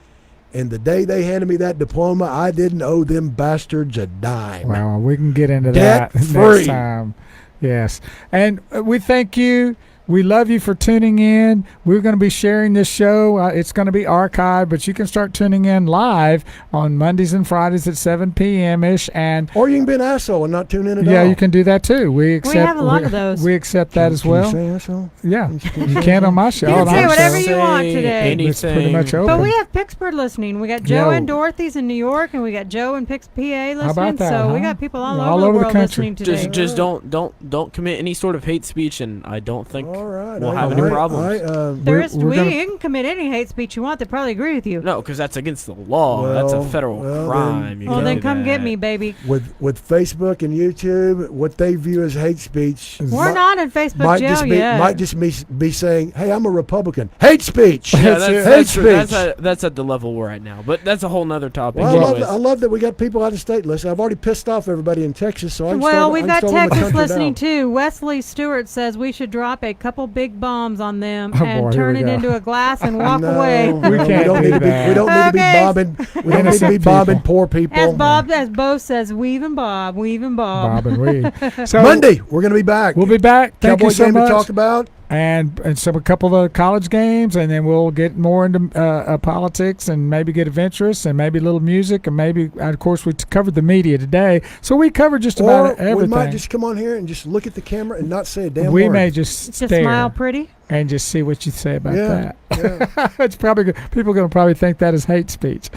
and the day they handed me that diploma, I didn't owe them bastards a dime. Well, we can get into that Debt-free. next time. Yes. And we thank you. We love you for tuning in. We're going to be sharing this show. It's going to be archived, but you can start tuning in live on Mondays and Fridays at 7 p.m.-ish. And Or you can be an asshole and not tune in at all. yeah, you can do that too. We accept. have a lot of those. We accept that as Can well. you say asshole? Yeah, Can you can on my show. You can on say our whatever show. you want today. It's pretty much Anything. over. But we have Pittsburgh listening. We got Joe Yeah. and Dorothy's in New York, and we got Joe and PA listening. How about that, so we huh? got people all, Yeah, over the world country. listening today. Just don't commit any sort of hate speech, and I don't think All right. we'll have any problems. You gonna- can commit any hate speech you want. They probably agree with you. No, because that's against the law. That's a federal crime. You Well, can't then do come get that. me, baby. with Facebook and YouTube, what they view as hate speech We're not in Facebook might jail just be yet. might just be saying, "Hey, I'm a Republican." Hate speech. Yeah, That's it. that's at the level we're at now. But that's a whole nother topic. Well, anyways. I love that we got people out of state listening. I've already pissed off everybody in Texas, so I can Well, start, we've I got can start on the Texas country listening now. too. Wesley Stewart says we should drop a couple big bombs on them Oh, and boy, here turn we it go. into a glass and walk No, away. no, We can't don't do need to be. that. We don't need to be Okay. bombing. We don't need to Innocent be bombing people. poor people. As Bo says, weave and bob, weave and bob. Bob and we. So Monday, we're going to be back. we'll be back. Thank Cowboy you so game much. to talk about. and a couple of college games, and then we'll get more into politics and maybe get adventurous and maybe a little music and maybe, of course, we covered the media today, so we covered just Or about everything. we might just come on here and just look at the camera and not say a damn We word. may just Just stare smile pretty. and just see what you say about Yeah, that. yeah. It's probably good. People are going to probably think that is hate speech.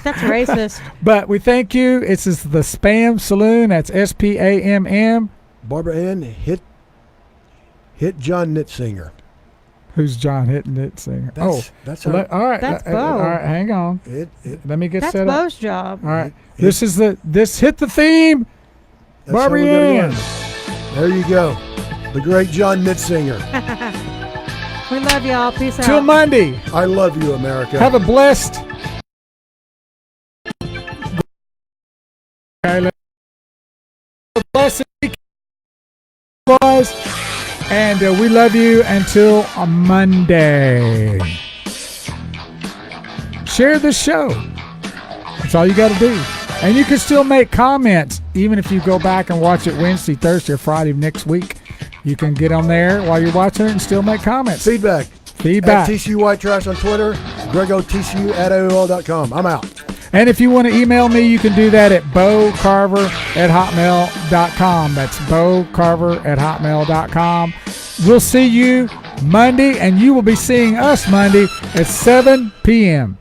That's racist. But we thank you. It's the SPAMM Saloon. That's SPAMM. Barbara Ann, hit John Nitzinger. Who's John hitting it singer? That's all right. That's all Bo. right, hang on. it. Let me get That's set up. Bo's job. All right. This hit the theme. That's how Barbara we gotta Ann. go. There you go. The great John Nitzinger. We love y'all. Peace out. Till Monday. I love you, America. Have a blessed. Blessed weekend, boys. And we love you until Monday. Share the show. That's all you got to do. And you can still make comments, even if you go back and watch it Wednesday, Thursday, or Friday of next week. You can get on there while you're watching it and still make comments. Feedback. Feedback. At TCU White Trash on Twitter. GreggoTCU@AOL.com. I'm out. And if you want to email me, you can do that at BoCarver@hotmail.com. That's BoCarver@hotmail.com. We'll see you Monday, and you will be seeing us Monday at 7 p.m.